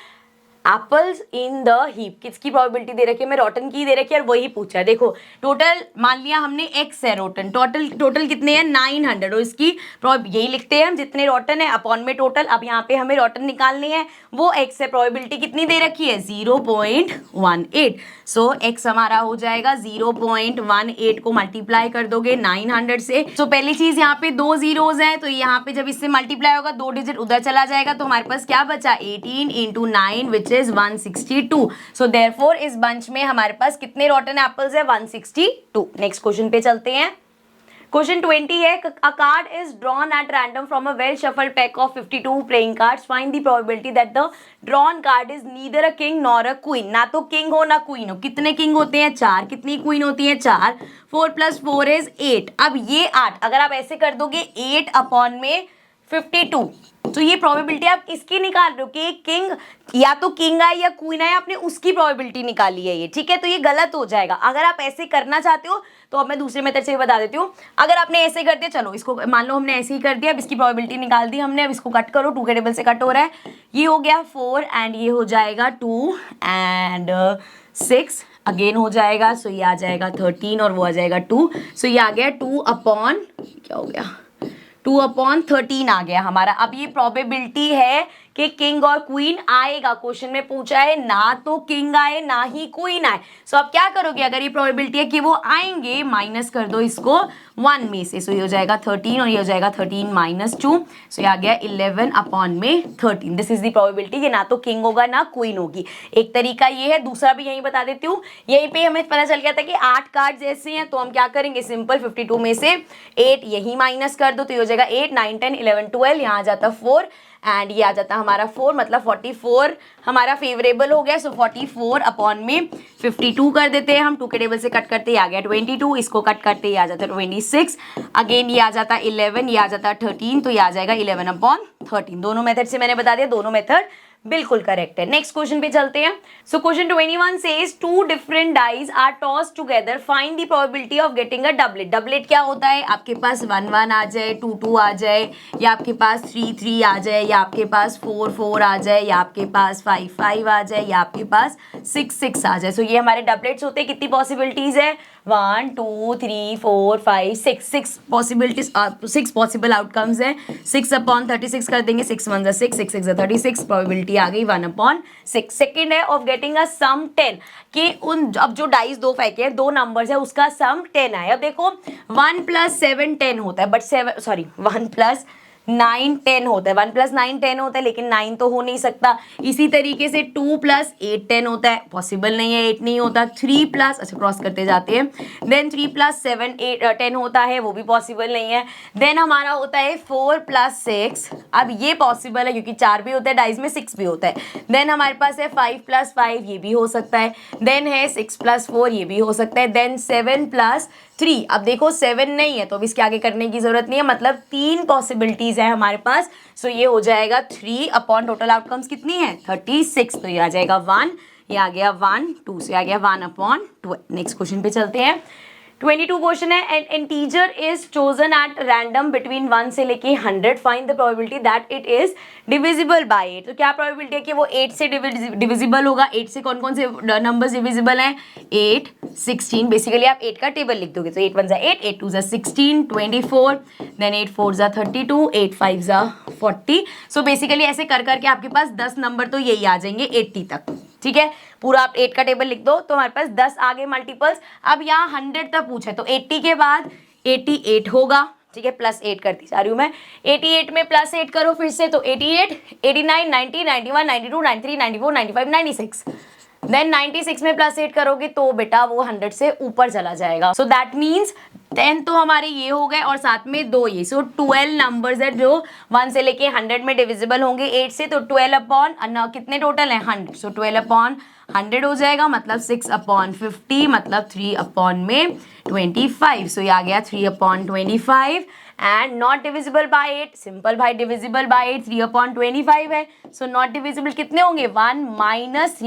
apples in the heap. किसकी प्रोबेबिलिटी दे रखी है, मैं रॉटन की दे रखी है और वही पूछा है। देखो टोटल मान लिया हमने x है रॉटन, टोटल कितने हैं 900, और इसकी यही लिखते हैं हम जितने रॉटन है अपॉन में टोटल। अब यहाँ पे हमें रॉटन निकालने हैं, वो x है, प्रोबेबिलिटी कितनी दे रखी है 0.18। सो x हमारा हो जाएगा 0.18 को मल्टीप्लाई कर दोगे 900 से। सो पहली चीज यहाँ पे 2 जीरोज हैं, तो यहाँ पे जब इससे मल्टीप्लाई होगा 2 डिजिट उधर चला जाएगा, तो हमारे पास क्या बचा 18 into 9 which is 162। So therefore इस बंच में हमारे पास कितने रॉटन एप्पल्स है 162। नेक्स्ट क्वेश्चन पे चलते हैं। क्वेश्चन 20 है अ card is drawn at random from a well shuffled pack of 52 playing cards, find the probability that the drawn card is neither a king nor a queen. ना तो king हो ना queen हो। कितने किंग होते हैं 4, कितनी क्वीन होती है 4, 4 + 4 इज 8। अब ये 8 अगर आप ऐसे कर दोगे 8 अपॉन में 52, तो ये प्रोबेबिलिटी आप किसकी निकाल रहे हो कि किंग या तो किंग आए या क्वीन आए, आपने उसकी प्रोबेबिलिटी निकाली है ये। ठीक है, तो ये गलत हो जाएगा। अगर आप ऐसे करना चाहते हो तो अब मैं दूसरे मेथड से बता देती हूँ। अगर आपने ऐसे कर दिया, चलो इसको मान लो हमने ऐसे ही कर दिया, अब इसकी प्रोबेबिलिटी निकाल दी हमने। अब इसको कट करो, 2 के टेबल से कट हो रहा है, ये हो गया 4 एंड ये हो जाएगा 2 एंड 6 अगेन हो जाएगा। सो ये आ जाएगा 13 और वो आ जाएगा 2। सो ये आ गया 2 अपॉन क्या हो गया 2/13 आ गया हमारा। अब ये प्रोबेबिलिटी है कि किंग और क्वीन आएगा। क्वेश्चन में पूछा है ना तो किंग आए ना ही क्वीन आए। सो अब क्या करोगे, अगर ये प्रोबेबिलिटी है कि वो आएंगे, माइनस कर दो इसको 1 में से। सो ये हो जाएगा 13 और ये हो जाएगा 13 - 2। सो ये आ गया 11/13। दिस इज द प्रोबेबिलिटी कि ना तो किंग होगा ना क्वीन होगी। एक तरीका ये है, दूसरा भी यही बता देती हूँ। यहीं पे हमें पता चल गया था कि 8 कार्ड ऐसे हैं, तो हम क्या करेंगे, सिंपल 52 में से 8 यही माइनस कर दो, तो ये हो जाएगा 8 9 10 11 12, यहाँ आ जाता 4 एंड ये आ जाता हमारा 4, मतलब 44 हमारा फेवरेबल हो गया। सो 44 में 52 कर देते हैं हम, 2 के टेबल से कट करते ही आ गया 22, इसको कट करते ही आ जाता 26, अगेन ये आ जाता 11, ये आ जाता 13, तो ये आ जाएगा 11/13। दोनों मेथड से मैंने बता दिया, दोनों मेथड बिल्कुल करेक्ट है। नेक्स्ट क्वेश्चन पे चलते हैं। So question 21 says 2 different dice are toss together, find the probability of getting a doublet. Doublet क्या होता है, आपके पास 1 1 आ जाए, 2 2 आ जाए, या आपके पास 3 3 आ जाए, या आपके पास 4 4 आ जाए, या आपके पास 5 5 आ जाए, या आपके पास 6 6 आ जाए। सो ये हमारे डबलेट्स होते हैं। कितनी पॉसिबिलिटीज है, 1 2 3 4 5 6 पॉसिबिलिटीज, 6 पॉसिबल आउटकम्स है। 6/36 कर देंगे, 6 1 6 6 6 36, प्रोबेबिलिटी आ गई 1/6। सेकेंड है ऑफ गेटिंग अ सम 10, कि उन अब जो डाइस 2 फेंके हैं, 2 नंबर्स है, उसका सम 10 आया। अब देखो 1 + 7 10 होता है, बट 1 + 9 10 होता है, 1 + 9 10 होता है, लेकिन 9 तो हो नहीं सकता। इसी तरीके से 2 + 8 10 होता है, पॉसिबल नहीं है, 8 नहीं होता। 3 + अच्छा क्रॉस करते जाते हैं, देन 3 + 7 8 10 होता है, वो भी पॉसिबल नहीं है। देन हमारा होता है 4 + 6, अब ये पॉसिबल है क्योंकि 4 भी होता है, डाइस में 6 भी होता है। देन हमारे पास है 5 + 5, ये भी हो सकता है। देन है 6 + 4, ये भी हो सकता है। देन 7 + 3, अब देखो 7 नहीं है तो अब इसके आगे करने की जरूरत नहीं है, मतलब 3 पॉसिबिलिटीज है हमारे पास। सो ये हो जाएगा 3 अपॉन टोटल आउटकम्स कितनी है 36, तो ये आ जाएगा 1, ये आ गया 1 2 से आ गया 1/12। नेक्स्ट क्वेश्चन पे चलते हैं। 22 क्वेश्चन है, N integer is chosen at random between 1 से लेके 100, find the probability that it is divisible by 8। तो क्या प्रोबेबिलिटी है कि वो 8 से डिविजिबल होगा। 8 से कौन कौन से नंबर्स डिविजिबल हैं, 8 16, बेसिकली आप 8 का टेबल लिख दोगे तो 8 1 8, 8 2 16 24, देन 8 4 32, 8 5 40। सो बेसिकली ऐसे कर करके आपके पास 10 नंबर तो यही आ जाएंगे 80 तक, ठीक है। पूरा आप 8 का टेबल लिख दो तो हमारे पास 10 आगे मल्टीपल्स। अब यहाँ 100 तक पूछा है तो 80 के बाद 88 होगा, ठीक है, +8 करती जा रही हूँ मैं। 88 में +8 करो फिर से, तो 88 89 90 91 92 93 94 95 96। देन 96 में +8 करोगे तो बेटा वो 100 से ऊपर चला जाएगा। सो दैट मीन्स 10 तो हमारे ये हो गए और साथ में 2 ये। सो 12 नंबर्स है जो 1 से लेके 100 में डिविजिबल होंगे 8 से, तो 12 अपॉन कितने टोटल है 100। सो 12/100 हो जाएगा, मतलब 6/50, मतलब 3/25। सो ये आ गया 3/25 and not divisible by 8, simple भाई डिविजिबल बाय 8 3/25 है। सो नॉट डिविजिबल कितने होंगे 1 -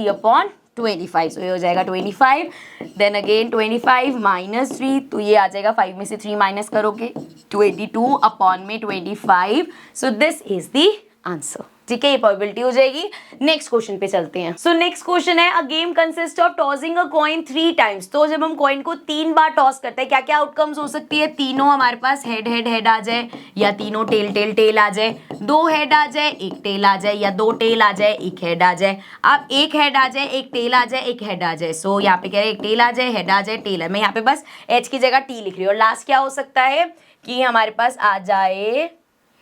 3/25। सो ये हो जाएगा 25, देन अगेन 25 - 3, तो ये आ जाएगा 5 में से 3 माइनस करोगे 22/25। सो दिस इज द आंसर, ठीक है, ये प्रोबेबिलिटी हो जाएगी। नेक्स्ट क्वेश्चन पे चलते हैं। सो नेक्स्ट क्वेश्चन है, a game consist of tossing a coin 3 times. तो जब हम कॉइन को 3 बार टॉस करते हैं क्या क्या आउटकम्स हो सकती है, तीनों हमारे पास हेड हेड हेड आ जाए, या तीनों टेल टेल टेल आ जाए, 2 हेड आ जाए 1 टेल आ जाए, या 2 टेल आ जाए 1 हेड आ जाए। अब 1 हेड आ जाए 1 टेल आ जाए 1 हेड आ जाए। सो यहाँ पे कह रहे हैं 1 टेल आ जाए हेड आ जाए टेल है, मैं यहाँ पे बस एच की जगह टी लिख रही हूँ। और लास्ट क्या हो सकता है कि हमारे पास आ जाए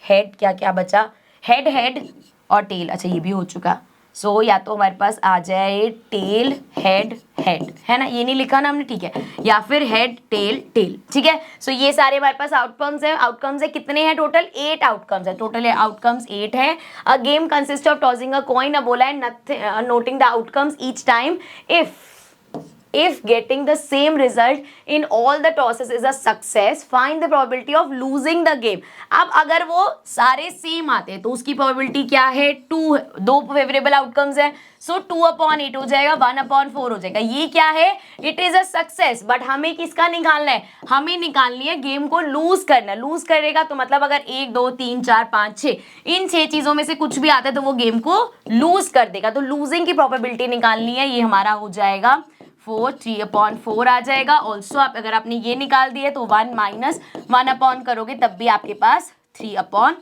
हेड, क्या क्या बचा, हेड हेड और टेल, अच्छा ये भी हो चुका। सो या तो हमारे पास आ जाए टेल हेड हेड, है ना, ये नहीं लिखा ना हमने, ठीक है, या फिर हेड टेल टेल, ठीक है। सो ये सारे हमारे पास आउटकम्स है कितने हैं टोटल 8 आउटकम्स है, टोटल आउटकम्स 8 है। A game consist of tossing a coin, अब बोला है noting the outcomes each time, if getting the same result in all the tosses is a success, find the probability of losing the game। अब अगर वो सारे same आते हैं तो उसकी प्रोबेबिलिटी क्या है 2, 2 फेवरेबल आउटकम्स है। सो 2/8 हो जाएगा, 1/4 हो जाएगा। ये क्या है, it is a success. But हमें किसका निकालना है, हमें निकालनी है गेम को लूज करना। लूज करेगा तो मतलब अगर 1 2 3 4 5 6 इन 6 चीजों में से कुछ भी आता है तो वो गेम को लूज कर देगा। तो लूजिंग की प्रोबेबिलिटी निकालनी है, ये हमारा हो जाएगा 4, 3/4 आ जाएगा। ऑल्सो आप अगर आपने ये निकाल दिए तो 1 - 1 अपॉन करोगे तब भी आपके पास 3 अपॉन,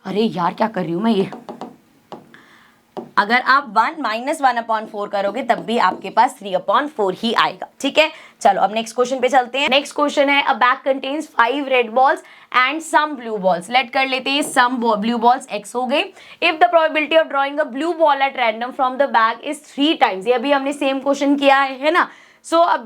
अरे यार क्या कर रही हूँ मैं ये, अगर आप 1 माइनस 1/4 करोगे तब भी आपके पास 3/4 ही आएगा। ठीक है, चलो अब नेक्स्ट क्वेश्चन पे चलते हैं। नेक्स्ट क्वेश्चन है, a bag contains 5 red balls and some blue balls. Let कर लेते हैं, सम ब्लू बॉल्स x हो गए। If the probability of drawing a blue ball at random from the bag is 3 times, ये अभी हमने same question किया है ना, सो अब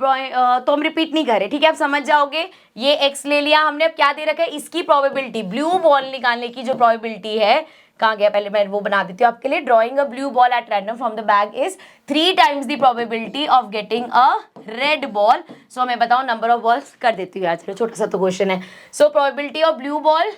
तो हम रिपीट नहीं करें, ठीक है, आप समझ जाओगे। ये x ले लिया हमने, अब क्या दे रखा है, इसकी प्रोबेबिलिटी, ब्लू बॉल निकालने की जो प्रोबेबिलिटी है, कहाँ गया, पहले मैं वो बना देती हूँ आपके लिए। Drawing a blue ball at random from the bag is 3 times the probability of getting a red ball. So मैं बताऊँ नंबर ऑफ बॉल्स कर देती हूँ, आज छोटा सा तो क्वेश्चन है। So probability of blue ball,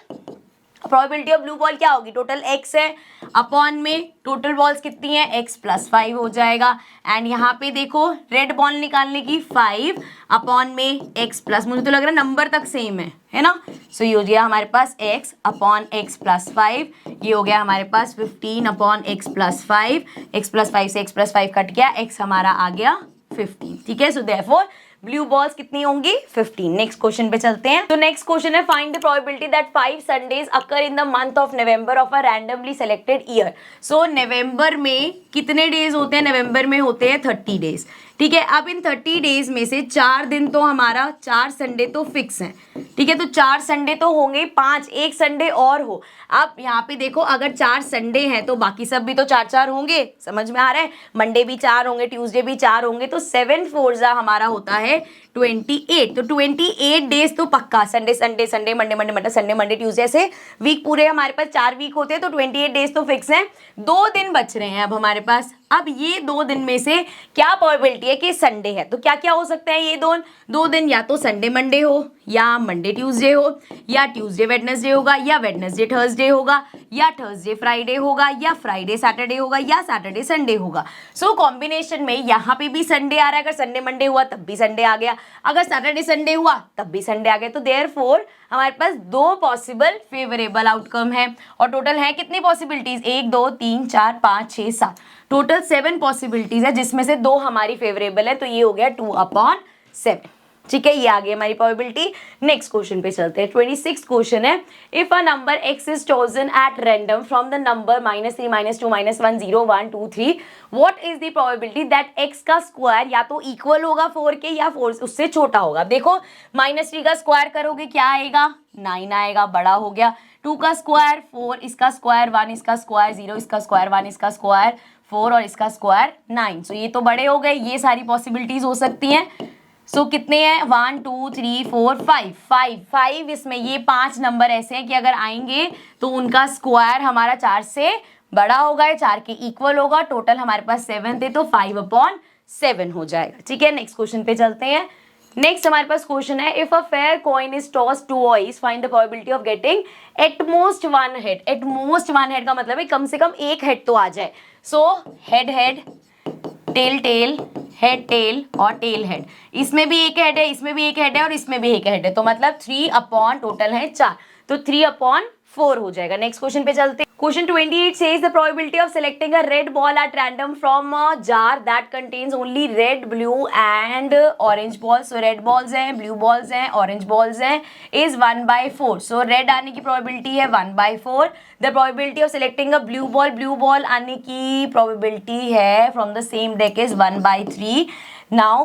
probability of blue ball क्या होगी, टोटल x है अपॉन में टोटल बॉल्स कितनी है, x + 5 हो जाएगा। एंड यहाँ पे देखो रेड बॉल निकालने की 5 अपॉन में x प्लस, मुझे तो लग रहा है नंबर तक सेम है ना। सो ये हो गया हमारे पास x अपॉन x + 5, ये हो गया हमारे पास 15 अपॉन x + 5, x + 5 से x + 5 कट गया, x हमारा आ गया 15। ठीक है, सो देयरफॉर ब्लू बॉल्स कितनी होंगी, 15। नेक्स्ट क्वेश्चन पे चलते हैं। तो नेक्स्ट क्वेश्चन है, find the probability that 5 Sundays occur in the month of November of a randomly selected year. So November में कितने डेज होते हैं, नवंबर में होते हैं 30 डेज। ठीक है, अब इन 30 डेज में से 4 दिन तो हमारा, 4 संडे तो फिक्स हैं। ठीक है, तो 4 संडे तो होंगे, 5 एक संडे और हो। अब यहाँ पे देखो, अगर 4 संडे हैं तो बाकी सब भी तो 4-4 होंगे, समझ में आ रहा है, मंडे भी 4 होंगे, ट्यूसडे भी 4 होंगे, तो 7 4 हमारा होता है 28। तो 28 डेज तो पक्का, Sunday Sunday Sunday Monday Monday Monday Sunday Monday Tuesday, ऐसे वीक पूरे हमारे पास 4 वीक होते हैं, तो 28 डेज तो फिक्स हैं। 2 दिन बच रहे हैं अब हमारे पास। अब ये 2 दिन में से क्या प्रोबेबिलिटी है कि संडे है, तो क्या क्या हो सकता है, ये 2 दिन या तो संडे मंडे हो, या मंडे ट्यूसडे हो, या ट्यूसडे वेडनेसडे होगा, या वेडनेसडे थर्सडे होगा, या थर्सडे फ्राइडे होगा, या फ्राइडे सैटरडे होगा, या सैटरडे संडे होगा। सो कॉम्बिनेशन में यहाँ पे भी संडे आ रहा है, अगर संडे मंडे हुआ तब भी संडे आ गया, अगर सैटरडे संडे हुआ तब भी संडे आ गया, तो देयरफॉर हमारे पास 2 पॉसिबल फेवरेबल आउटकम है। और टोटल है कितनी पॉसिबिलिटीज, 1 2 3 4 5 6 7, टोटल 7 पॉसिबिलिटीज है, जिसमें से 2 हमारी फेवरेबल है, तो ये हो गया 2/7। ठीक है, ये आ गई हमारी प्रोबेबिलिटी। नेक्स्ट क्वेश्चन पे चलते हैं। 26 क्वेश्चन है, if a number x is chosen at random from the number -3 -2 -1 0 1 2 3, what is the probability that x का स्क्वायर या तो इक्वल होगा 4 के, या 4 उससे छोटा होगा। देखो -3 का स्क्वायर करोगे क्या आएगा, 9 आएगा, बड़ा हो गया। 2 का स्क्वायर 4, इसका स्क्वायर 1, इसका स्क्वायर 0, इसका स्क्वायर 1, इसका स्क्वायर 4 और इसका स्क्वायर 9। सो ये तो बड़े हो गए, ये सारी पॉसिबिलिटीज हो सकती हैं। सो कितने हैं, 1 2 3 4 5, इसमें ये 5 नंबर ऐसे हैं कि अगर आएंगे तो उनका स्क्वायर हमारा 4 से बड़ा होगा, 4 के इक्वल होगा। टोटल हमारे पास 7 थे, तो 5/7 हो जाएगा। ठीक है, नेक्स्ट क्वेश्चन पे चलते हैं। नेक्स्ट हमारे पास क्वेश्चन है, if a fair coin is toss twice, find the probability of getting at most 1 head. At most 1 head का मतलब है कम से कम 1 हेड तो आ जाए। So head head, tail tail, head tail और टेल हेड, इसमें भी 1 हेड है, इसमें भी 1 हेड है और इसमें भी 1 हेड है, तो मतलब 3 टोटल है 4, तो 3/4 हो जाएगा। नेक्स्ट क्वेश्चन पे चलते हैं। Question 28 says the probability of selecting a red ball at random from a jar that contains only red, blue and orange balls. So red balls हैं, blue balls हैं, orange balls हैं, is 1/4. So red आने की probability है 1/4. The probability of selecting a blue ball आने की probability है from the same deck is 1/3. Now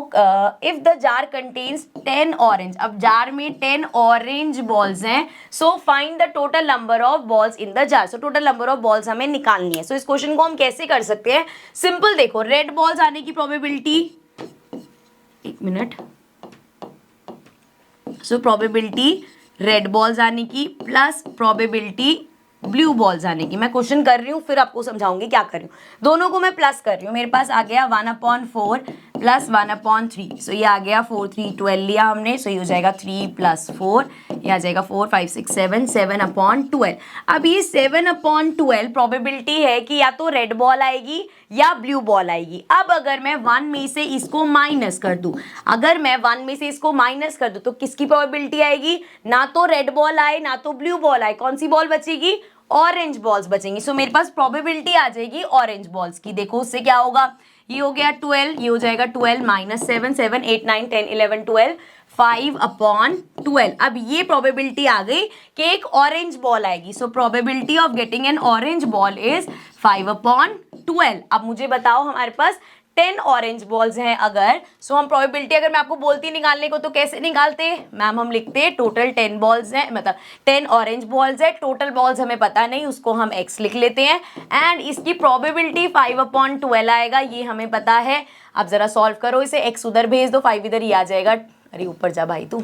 if the jar contains 10 orange, अब जार में 10 orange balls हैं, so find the total number of balls in the jar. So total number of balls हमें निकालनी है। So इस question को हम कैसे कर सकते हैं, सिंपल देखो, रेड बॉल्स आने की प्रोबेबिलिटी, एक minute, so probability red balls आने की प्लस प्रोबेबिलिटी ब्लू बॉल्स आने की। मैं क्वेश्चन कर रही हूँ फिर आपको समझाऊंगी क्या कर रही हूँ, दोनों को मैं प्लस कर रही हूँ। मेरे पास आ गया 1/4 प्लस 1/3, सो ये आ गया 4 3 12 लिया हमने, सो ये हो जाएगा 3 + 4, ये आ जाएगा 4 5 6 7 7/12। अब ये 7/12 प्रोबेबिलिटी है कि या तो रेड बॉल आएगी या ब्लू बॉल आएगी। अब अगर मैं 1 में से इसको माइनस कर दूं, अगर मैं 1 में से इसको माइनस कर दूं तो किसकी प्रोबेबिलिटी आएगी, ना तो रेड बॉल आए ना तो ब्लू बॉल आए, कौन सी बॉल बचेगी, ऑरेंज बॉल्स बचेंगी। सो मेरे पास प्रोबेबिलिटी आ जाएगी ऑरेंज बॉल्स की। देखो उससे क्या होगा, ये हो गया 12, ये हो जाएगा 12 -7 7 8 9 10 11 12 5/12। अब ये प्रोबेबिलिटी आ गई कि एक ऑरेंज बॉल आएगी, so probability of getting N orange ball is 5/12। अब मुझे बताओ हमारे पास 10 ऑरेंज बॉल्स हैं अगर, सो हम प्रोबेबिलिटी अगर मैं आपको बोलती निकालने को तो कैसे निकालते मैम, हम लिखते टोटल 10 बॉल्स हैं, मतलब 10 ऑरेंज बॉल्स है, टोटल बॉल्स हमें पता नहीं, उसको हम x लिख लेते हैं एंड इसकी प्रोबेबिलिटी 5/12 आएगा, ये हमें पता है। अब जरा सॉल्व करो इसे, x उधर भेज दो, 5 इधर ही आ जाएगा, अरे ऊपर जा भाई तू,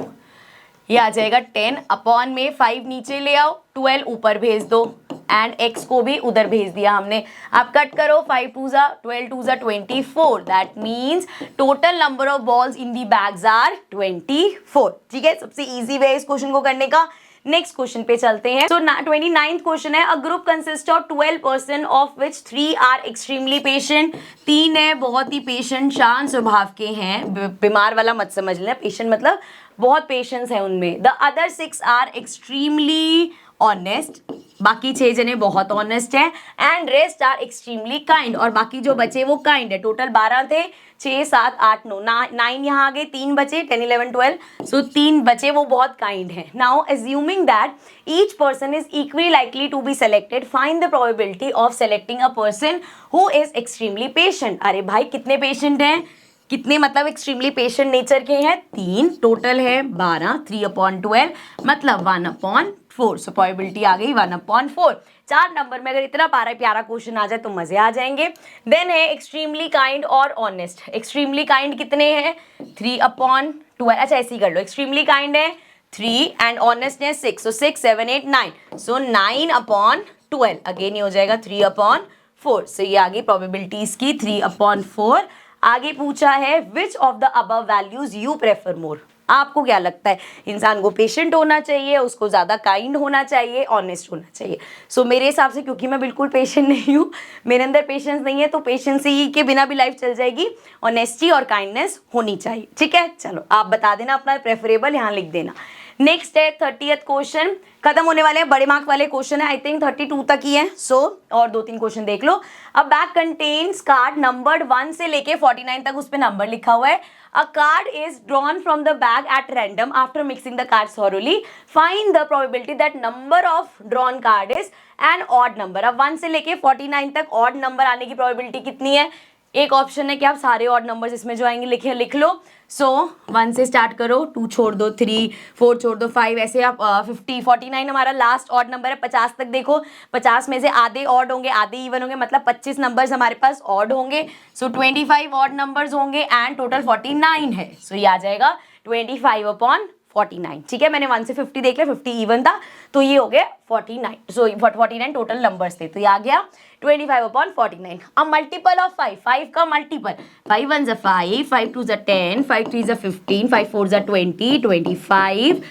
ये आ जाएगा 10/5 नीचे ले आओ, 12 ऊपर भेज दो एंड x को भी उधर भेज दिया हमने। आप कट करो, 5 2 जा 12 2 जा 24, that means total number of balls in the bags are 24। ठीक है, सबसे इजी वे इस क्वेश्चन को करने का। नेक्स्ट क्वेश्चन पे चलते हैं। सो 29th क्वेश्चन है, a group consist of 12 person of which 3 are extremely patient. 3 है बहुत ही पेशेंट, शांत स्वभाव के हैं, बीमार वाला मत समझ लेना, पेशेंट मतलब बहुत पेशेंस है उनमें। The other 6 are extremely honest, बाकी 6 जने बहुत ऑनेस्ट हैं and rest are extremely kind, और बाकी जो बचे वो काइंड है। टोटल 12 थे, 6 7 8 9 यहाँ आ गए, 3 बचे, 10 11 12, सो 3 बचे वो बहुत काइंड है। Now assuming that each person is equally likely to be selected, find the probability of selecting a person who is extremely patient. अरे भाई कितने पेशेंट हैं, कितने मतलब एक्सट्रीमली पेशेंट नेचर के हैं, 3, टोटल है 12, 3/12 मतलब 1/4, सो प्रोबेबिलिटी आ गई 1/4। 4 नंबर में अगर इतना प्यारा क्वेश्चन आ जाए तो मजे आ जाएंगे। देन है एक्सट्रीमली काइंड और ऑनेस्ट। एक्सट्रीमली काइंड कितने हैं, 3/12, अच्छा ऐसे ही कर लो, एक्सट्रीमली काइंड है 3 एंड ऑनेस्ट है 6, सो 6 7 8 9, सो 9/12 अगेन ये हो जाएगा 3/4, सो ये आ गई प्रोबेबिलिटी इसकी 3/4। आगे पूछा है which of the above values you prefer more. आपको क्या लगता है, इंसान को पेशेंट होना चाहिए, उसको ज़्यादा काइंड होना चाहिए, ऑनेस्ट होना चाहिए? सो मेरे हिसाब से, क्योंकि मैं बिल्कुल पेशेंट नहीं हूँ, मेरे अंदर पेशेंस नहीं है, तो पेशेंस ही के बिना भी लाइफ चल जाएगी, ऑनेस्टी और काइंडनेस होनी चाहिए। ठीक है, चलो आप बता देना अपना प्रेफरेबल, यहाँ लिख देना। नेक्स्ट है 30th क्वेश्चन, खत्म होने वाले हैं, बड़े मार्क वाले क्वेश्चन है, आई थिंक 32 तक ही है, सो और 2-3 क्वेश्चन देख लो। अब बैग कंटेन्स कार्ड नंबर्ड 1 से लेके 49 तक, उस पे नंबर लिखा हुआ है। अ card is drawn from the bag at random after mixing the cards thoroughly, find the probability that number of drawn card is an odd number. अब 1 से लेके 49 तक ऑड नंबर आने की प्रोबेबिलिटी कितनी है? एक ऑप्शन है कि आप सारे ऑड नंबर्स इसमें जो आएंगे लिख लो। सो 1 से स्टार्ट करो, 2 छोड़ दो, 3 4 छोड़ दो, 5, ऐसे आप 50 49 हमारा लास्ट ऑड नंबर है। 50 तक देखो, 50 में से आधे ऑड होंगे, आधे इवन होंगे, मतलब 25 नंबर्स हमारे पास ऑड होंगे। सो 25 ऑड नंबर्स होंगे एंड टोटल 49 है, सो ये आ जाएगा 25/49। ठीक है, मैंने 1 से 50 देख लिया, 50 इवन था, तो ये हो गया 49, सो 49 टोटल नंबर्स थे, तो ये आ गया 25/49। अब मल्टीपल ऑफ 5, 5 का मल्टीपल, 5 1 = 5, 5 2 = 10, 5 3 = 15, 5 4 = 20, 25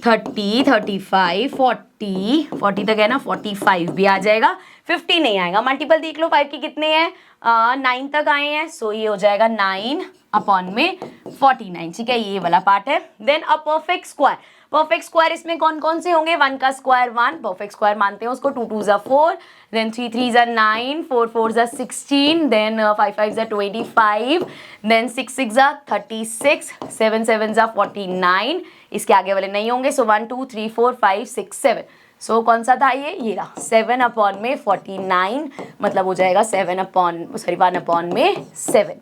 30 35 40 40 तक है ना, 45 भी आ जाएगा, 50 नहीं आएगा। मल्टीपल देख लो 5 के कितने हैं, 9 तक आए हैं, सो ये हो जाएगा 9/49। ठीक है, ये वाला पार्ट है। Then a perfect square, perfect square इसमें कौन कौन से होंगे? 1 का स्क्वायर 1, परफेक्ट स्क्वायर मानते हैं उसको। 2 2 = 4, देन 3 3 = 9, 4 4 = 16, देन 5 5 = 25, देन 6 6 = 36, 7 7 = 49, इसके आगे वाले नहीं होंगे। सो 1 2 3 4 5 6 7, सो कौन सा था ये रहा 7/49, मतलब हो जाएगा 1/7।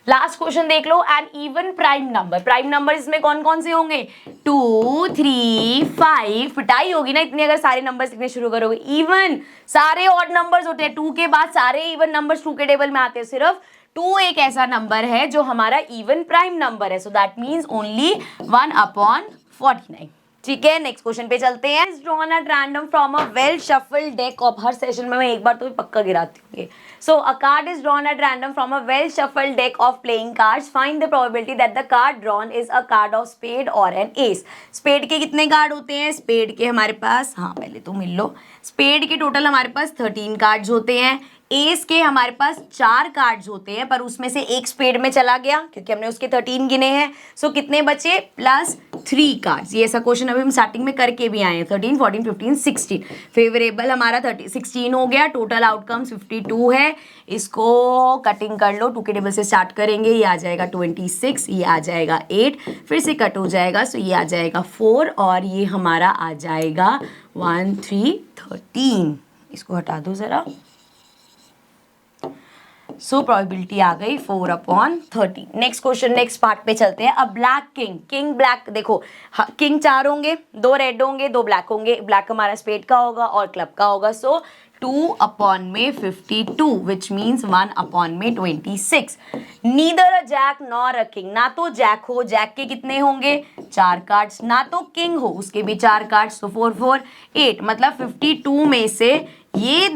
लास्ट क्वेश्चन देख लो, an even prime number. Prime number इसमें कौन कौन से होंगे? 2 3 5, पिटाई होगी ना इतनी अगर सारे नंबर्स लिखने शुरू करोगे। इवन सारे ऑड नंबर्स होते हैं, 2 के बाद सारे इवन नंबर्स 2 के टेबल में आते हैं, सिर्फ 2 एक ऐसा नंबर है जो हमारा इवन प्राइम नंबर है, सो दैट मीन्स ओनली 1/49। ठीक है, नेक्स्ट क्वेश्चन पे चलते हैं। Drawn at random from a well shuffled deck of, हर सेशन में मैं एक बार तो भी पक्का गिराती हूँ। So a card is drawn at random from a well shuffled deck of playing cards, find the probability that the card drawn is a card of spade और एन एस। स्पेड के कितने कार्ड होते हैं? Spade के हमारे पास, हाँ पहले तो मिल लो, स्पेड के टोटल हमारे पास 13 कार्ड्स होते हैं। एस के हमारे पास 4 कार्ड्स होते हैं, पर उसमें से एक स्पेड में चला गया क्योंकि हमने उसके 13 गिने हैं। सो कितने बचे? +3 कार्ड्स। ये ऐसा क्वेश्चन अभी हम स्टार्टिंग में करके भी आए हैं। 13, 14, 15, 16। फेवरेबल हमारा 16 हो गया। टोटल आउटकम्स 52 है। इसको कटिंग कर लो, 2 के टेबल से स्टार्ट करेंगे। ये आ जाएगा 26, ये आ जाएगा 8, फिर से कट हो जाएगा। सो ये आ जाएगा 4 और ये हमारा आ जाएगा 1, 3, 13। इसको हटा दो ज़रा। सो प्रोबेबिलिटी आ गई 4/13। नेक्स्ट क्वेश्चन, नेक्स्ट पार्ट पे चलते हैं। अब ब्लैक किंग, किंग ब्लैक, देखो किंग 4 होंगे, 2 रेड होंगे, 2 ब्लैक होंगे। ब्लैक हमारा स्पेड का होगा और क्लब का होगा। So 2/52 which means 1/26। Neither a jack nor a king, ना तो जैक हो, जैक के कितने होंगे? 4 कार्ड्स, ना तो किंग हो, उसके भी 4 कार्ड्स। तो 4, 4, 8, मतलब 52 में से ये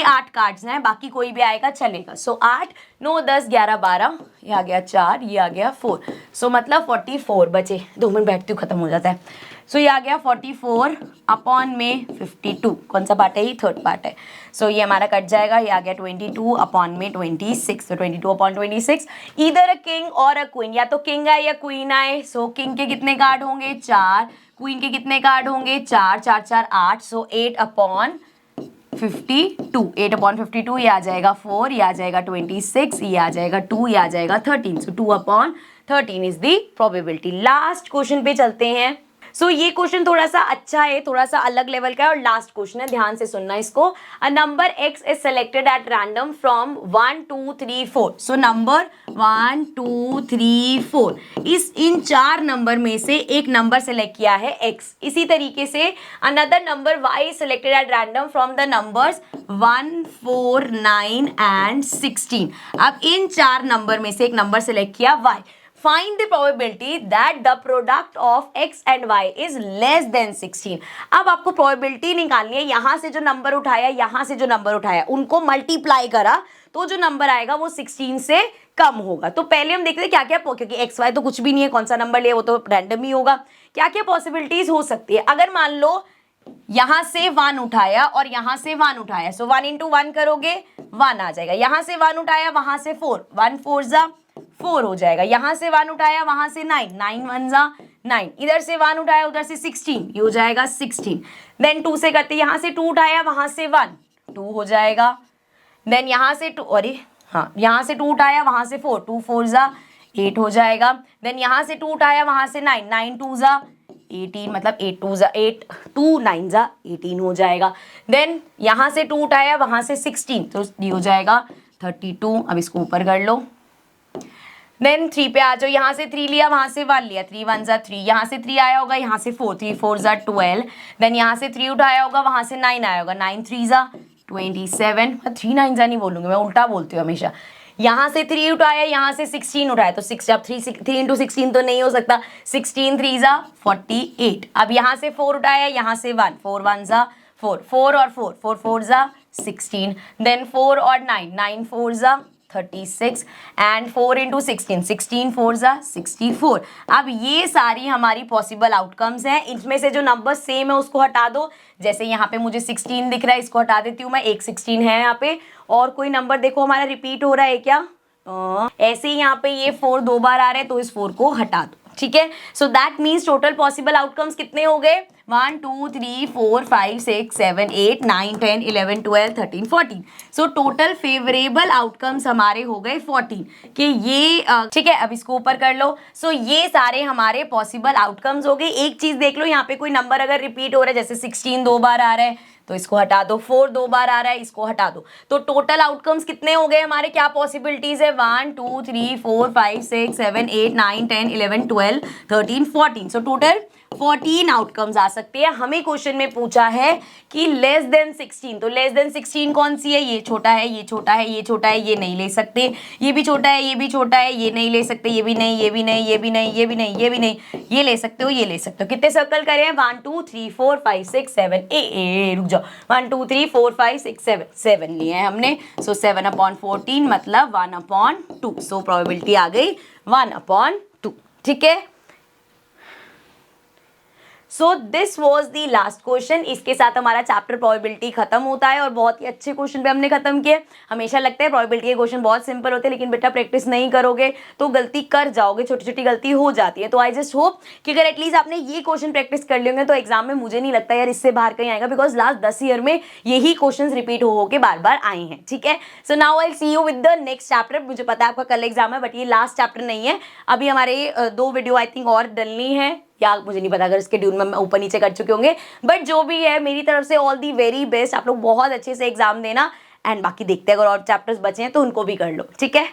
8 कार्ड्स हैं, बाकी कोई भी आएगा चलेगा। सो 8, 9, 10, 11, 12, ये आ गया 4, ये आ गया 4। सो मतलब 44 बचे। 2 मिनट बैठती हूँ, खत्म हो जाता है। सो ये आ गया 44/52। कौन सा पार्ट है? ये थर्ड पार्ट है। सो ये हमारा कट जाएगा। ये आ गया 22/26। तो 22/26 ईदर अ किंग और अ क्वीन, या तो किंग आए या क्वीन आए। सो किंग के कितने कार्ड होंगे? 4। क्वीन के कितने कार्ड होंगे? 4, 4, 4, 8। सो 8/52, 8/52। ये आ जाएगा 4, ये आ जाएगा 26, ये आ जाएगा 2, ये आ जाएगा 13। सो 2/13 is the probability. Last question पे चलते हैं। सो ये क्वेश्चन थोड़ा सा अच्छा है, थोड़ा सा अलग लेवल का है और लास्ट क्वेश्चन है, ध्यान से सुनना इसको। A number x is selected at random from 1, 2, 3, 4। So number 1, 2, 3, 4, in 4 number में से एक नंबर सेलेक्ट किया है x। इसी तरीके से another number y is selected at random from the numbers 1, 4, 9 and 16। अब इन 4 नंबर में से एक नंबर सेलेक्ट किया y। Find the probability that the product of x and y is less than 16। अब आपको probability निकालनी है। यहां से जो नंबर उठाया, यहां से जो नंबर उठाया, उनको मल्टीप्लाई करा तो जो नंबर आएगा वो 16 से कम होगा। तो पहले हम देखते हैं क्या क्या, क्योंकि एक्स वाई तो कुछ भी नहीं है, कौन सा नंबर लिया वो तो रैंडम ही होगा। क्या क्या पॉसिबिलिटीज हो सकती है? अगर मान लो यहां से 1 उठाया और यहां से 1 उठाया, सो 1 × 1 करोगे 1 आ जाएगा। यहां से 1 उठाया, वहां से 4, 1 4 ज़ा 4 हो जाएगा। यहां से 1 उठाया, वहां से 9, 9 1 ज़ा 9। इधर से 1 उठाया, उधर से 16, ये हो जाएगा 16। देन 2 से करते, यहां से 2 उठाया, वहां से 1, 2 हो जाएगा। देन यहां से 2, अरे हाँ, यहां से 2 उठाया, वहां से 4, 2 4 ज़ा 8 हो जाएगा। देन यहां से 2 उठाया, वहां से 9, 9 2 ज़ा 18, मतलब 8 2 ज़ा 8, 2 9 ज़ा 18 हो जाएगा। देन यहां से 2 उठाया, वहां से 16, तो ये हो जाएगा 32। अब इसको ऊपर कर लो। देन 3 पे आ जाओ, यहाँ से 3 लिया, वहां से 1 लिया, 3 1 ज़ा 3, यहाँ से 3 आया होगा, यहाँ से 4, 3 4 ज़ा 12। देन यहाँ से 3 उठाया होगा, वहां से 9 आया होगा, 9 3 ज़ा 27। 3 9 ज़ा नहीं बोलूंगी मैं, उल्टा बोलती हूँ हमेशा। यहाँ से 3 उठाया, यहाँ से 16 उठाया, तो 6, अब 3 × 16 तो नहीं हो सकता, 16 3 ज़ा 48। अब यहाँ से 4 उठाया, यहाँ से 1, 4 1 ज़ा 4, 4 और 4, 4 4 ज़ा 16। देन 4 और 9, 9 4 ज़ा 36 एंड 4 × 16, 16 4 ज़ा 64। अब ये सारी हमारी पॉसिबल आउटकम्स हैं। इनमें से जो नंबर सेम है उसको हटा दो। जैसे यहाँ पे मुझे 16 दिख रहा है, इसको हटा देती हूँ मैं, एक 16 है यहाँ पे। और कोई नंबर देखो हमारा रिपीट हो रहा है क्या? ऐसे ही यहाँ पे ये 4 2 बार आ रहे हैं, तो इस 4 को हटा दो, ठीक है। So that means total possible outcomes कितने हो गए? 1 2 3 4 5 6 7 8 9 10 11 12 13 14। सो टोटल फेवरेबल आउटकम्स हमारे हो गए 14 कि ये ठीक है। अब इसको ऊपर कर लो। सो ये सारे हमारे पॉसिबल आउटकम्स हो गए। एक चीज देख लो, यहाँ पे कोई नंबर अगर रिपीट हो रहा है, जैसे 16 2 बार आ रहा है तो इसको हटा दो, 4 2 बार आ रहा है, इसको हटा दो। तो टोटल आउटकम्स कितने हो गए हमारे? क्या पॉसिबिलिटीज है? 1 2 3 4 5 6 7 8 9 10 11 12 13 14। सो टोटल 14 आउटकम्स आ सकते हैं। हमें क्वेश्चन में पूछा है कि लेस देन 16, तो लेस देन 16 कौन सी है? ये छोटा है, ये छोटा है, ये छोटा है, ये नहीं ले सकते। ये भी छोटा है, ये भी छोटा है, ये नहीं ले सकते। ये भी नहीं, ये भी नहीं, ये भी नहीं, ये भी नहीं, ये भी नहीं, ये ले सकते हो, ये ले सकते हो। कितने सर्कल करे हैं? 1 2 3 4 5 6 7 रुक जाओ, 1 2 3 4 5 6 7 7 लिए हैं हमने। सो 7/14 मतलब 1/2। सो प्रोबेबिलिटी आ गई 1/2, ठीक है। So this was the last question. इसके साथ हमारा चैप्टर प्रोबेबिलिटी खत्म होता है और बहुत ही अच्छे क्वेश्चन पे हमने खत्म किया। हमेशा लगता है प्रोबेबिलिटी के क्वेश्चन बहुत सिंपल होते हैं, लेकिन बेटा प्रैक्टिस नहीं करोगे तो गलती कर जाओगे, छोटी छोटी गलती हो जाती है। तो आई जस्ट होप कि अगर एटलीस्ट आपने ये क्वेश्चन प्रैक्टिस कर लेंगे तो एग्जाम में मुझे नहीं लगता यार इससे बाहर कहीं आएगा, बिकॉज लास्ट 10 ईयर में यही क्वेश्चन रिपीट हो के बार बार आए हैं। ठीक है, so now I see you with the next chapter. मुझे पता है आपका कल एग्जाम है, बट ये लास्ट चैप्टर नहीं है। अभी हमारे 2 वीडियो आई थिंक और डलनी है, या मुझे नहीं पता, अगर इसके ड्यूल में ऊपर नीचे कर चुके होंगे, बट जो भी है मेरी तरफ से ऑल दी वेरी बेस्ट। आप लोग बहुत अच्छे से एग्जाम देना, एंड बाकी देखते हैं अगर और चैप्टर्स बचे हैं तो उनको भी कर लो। ठीक है।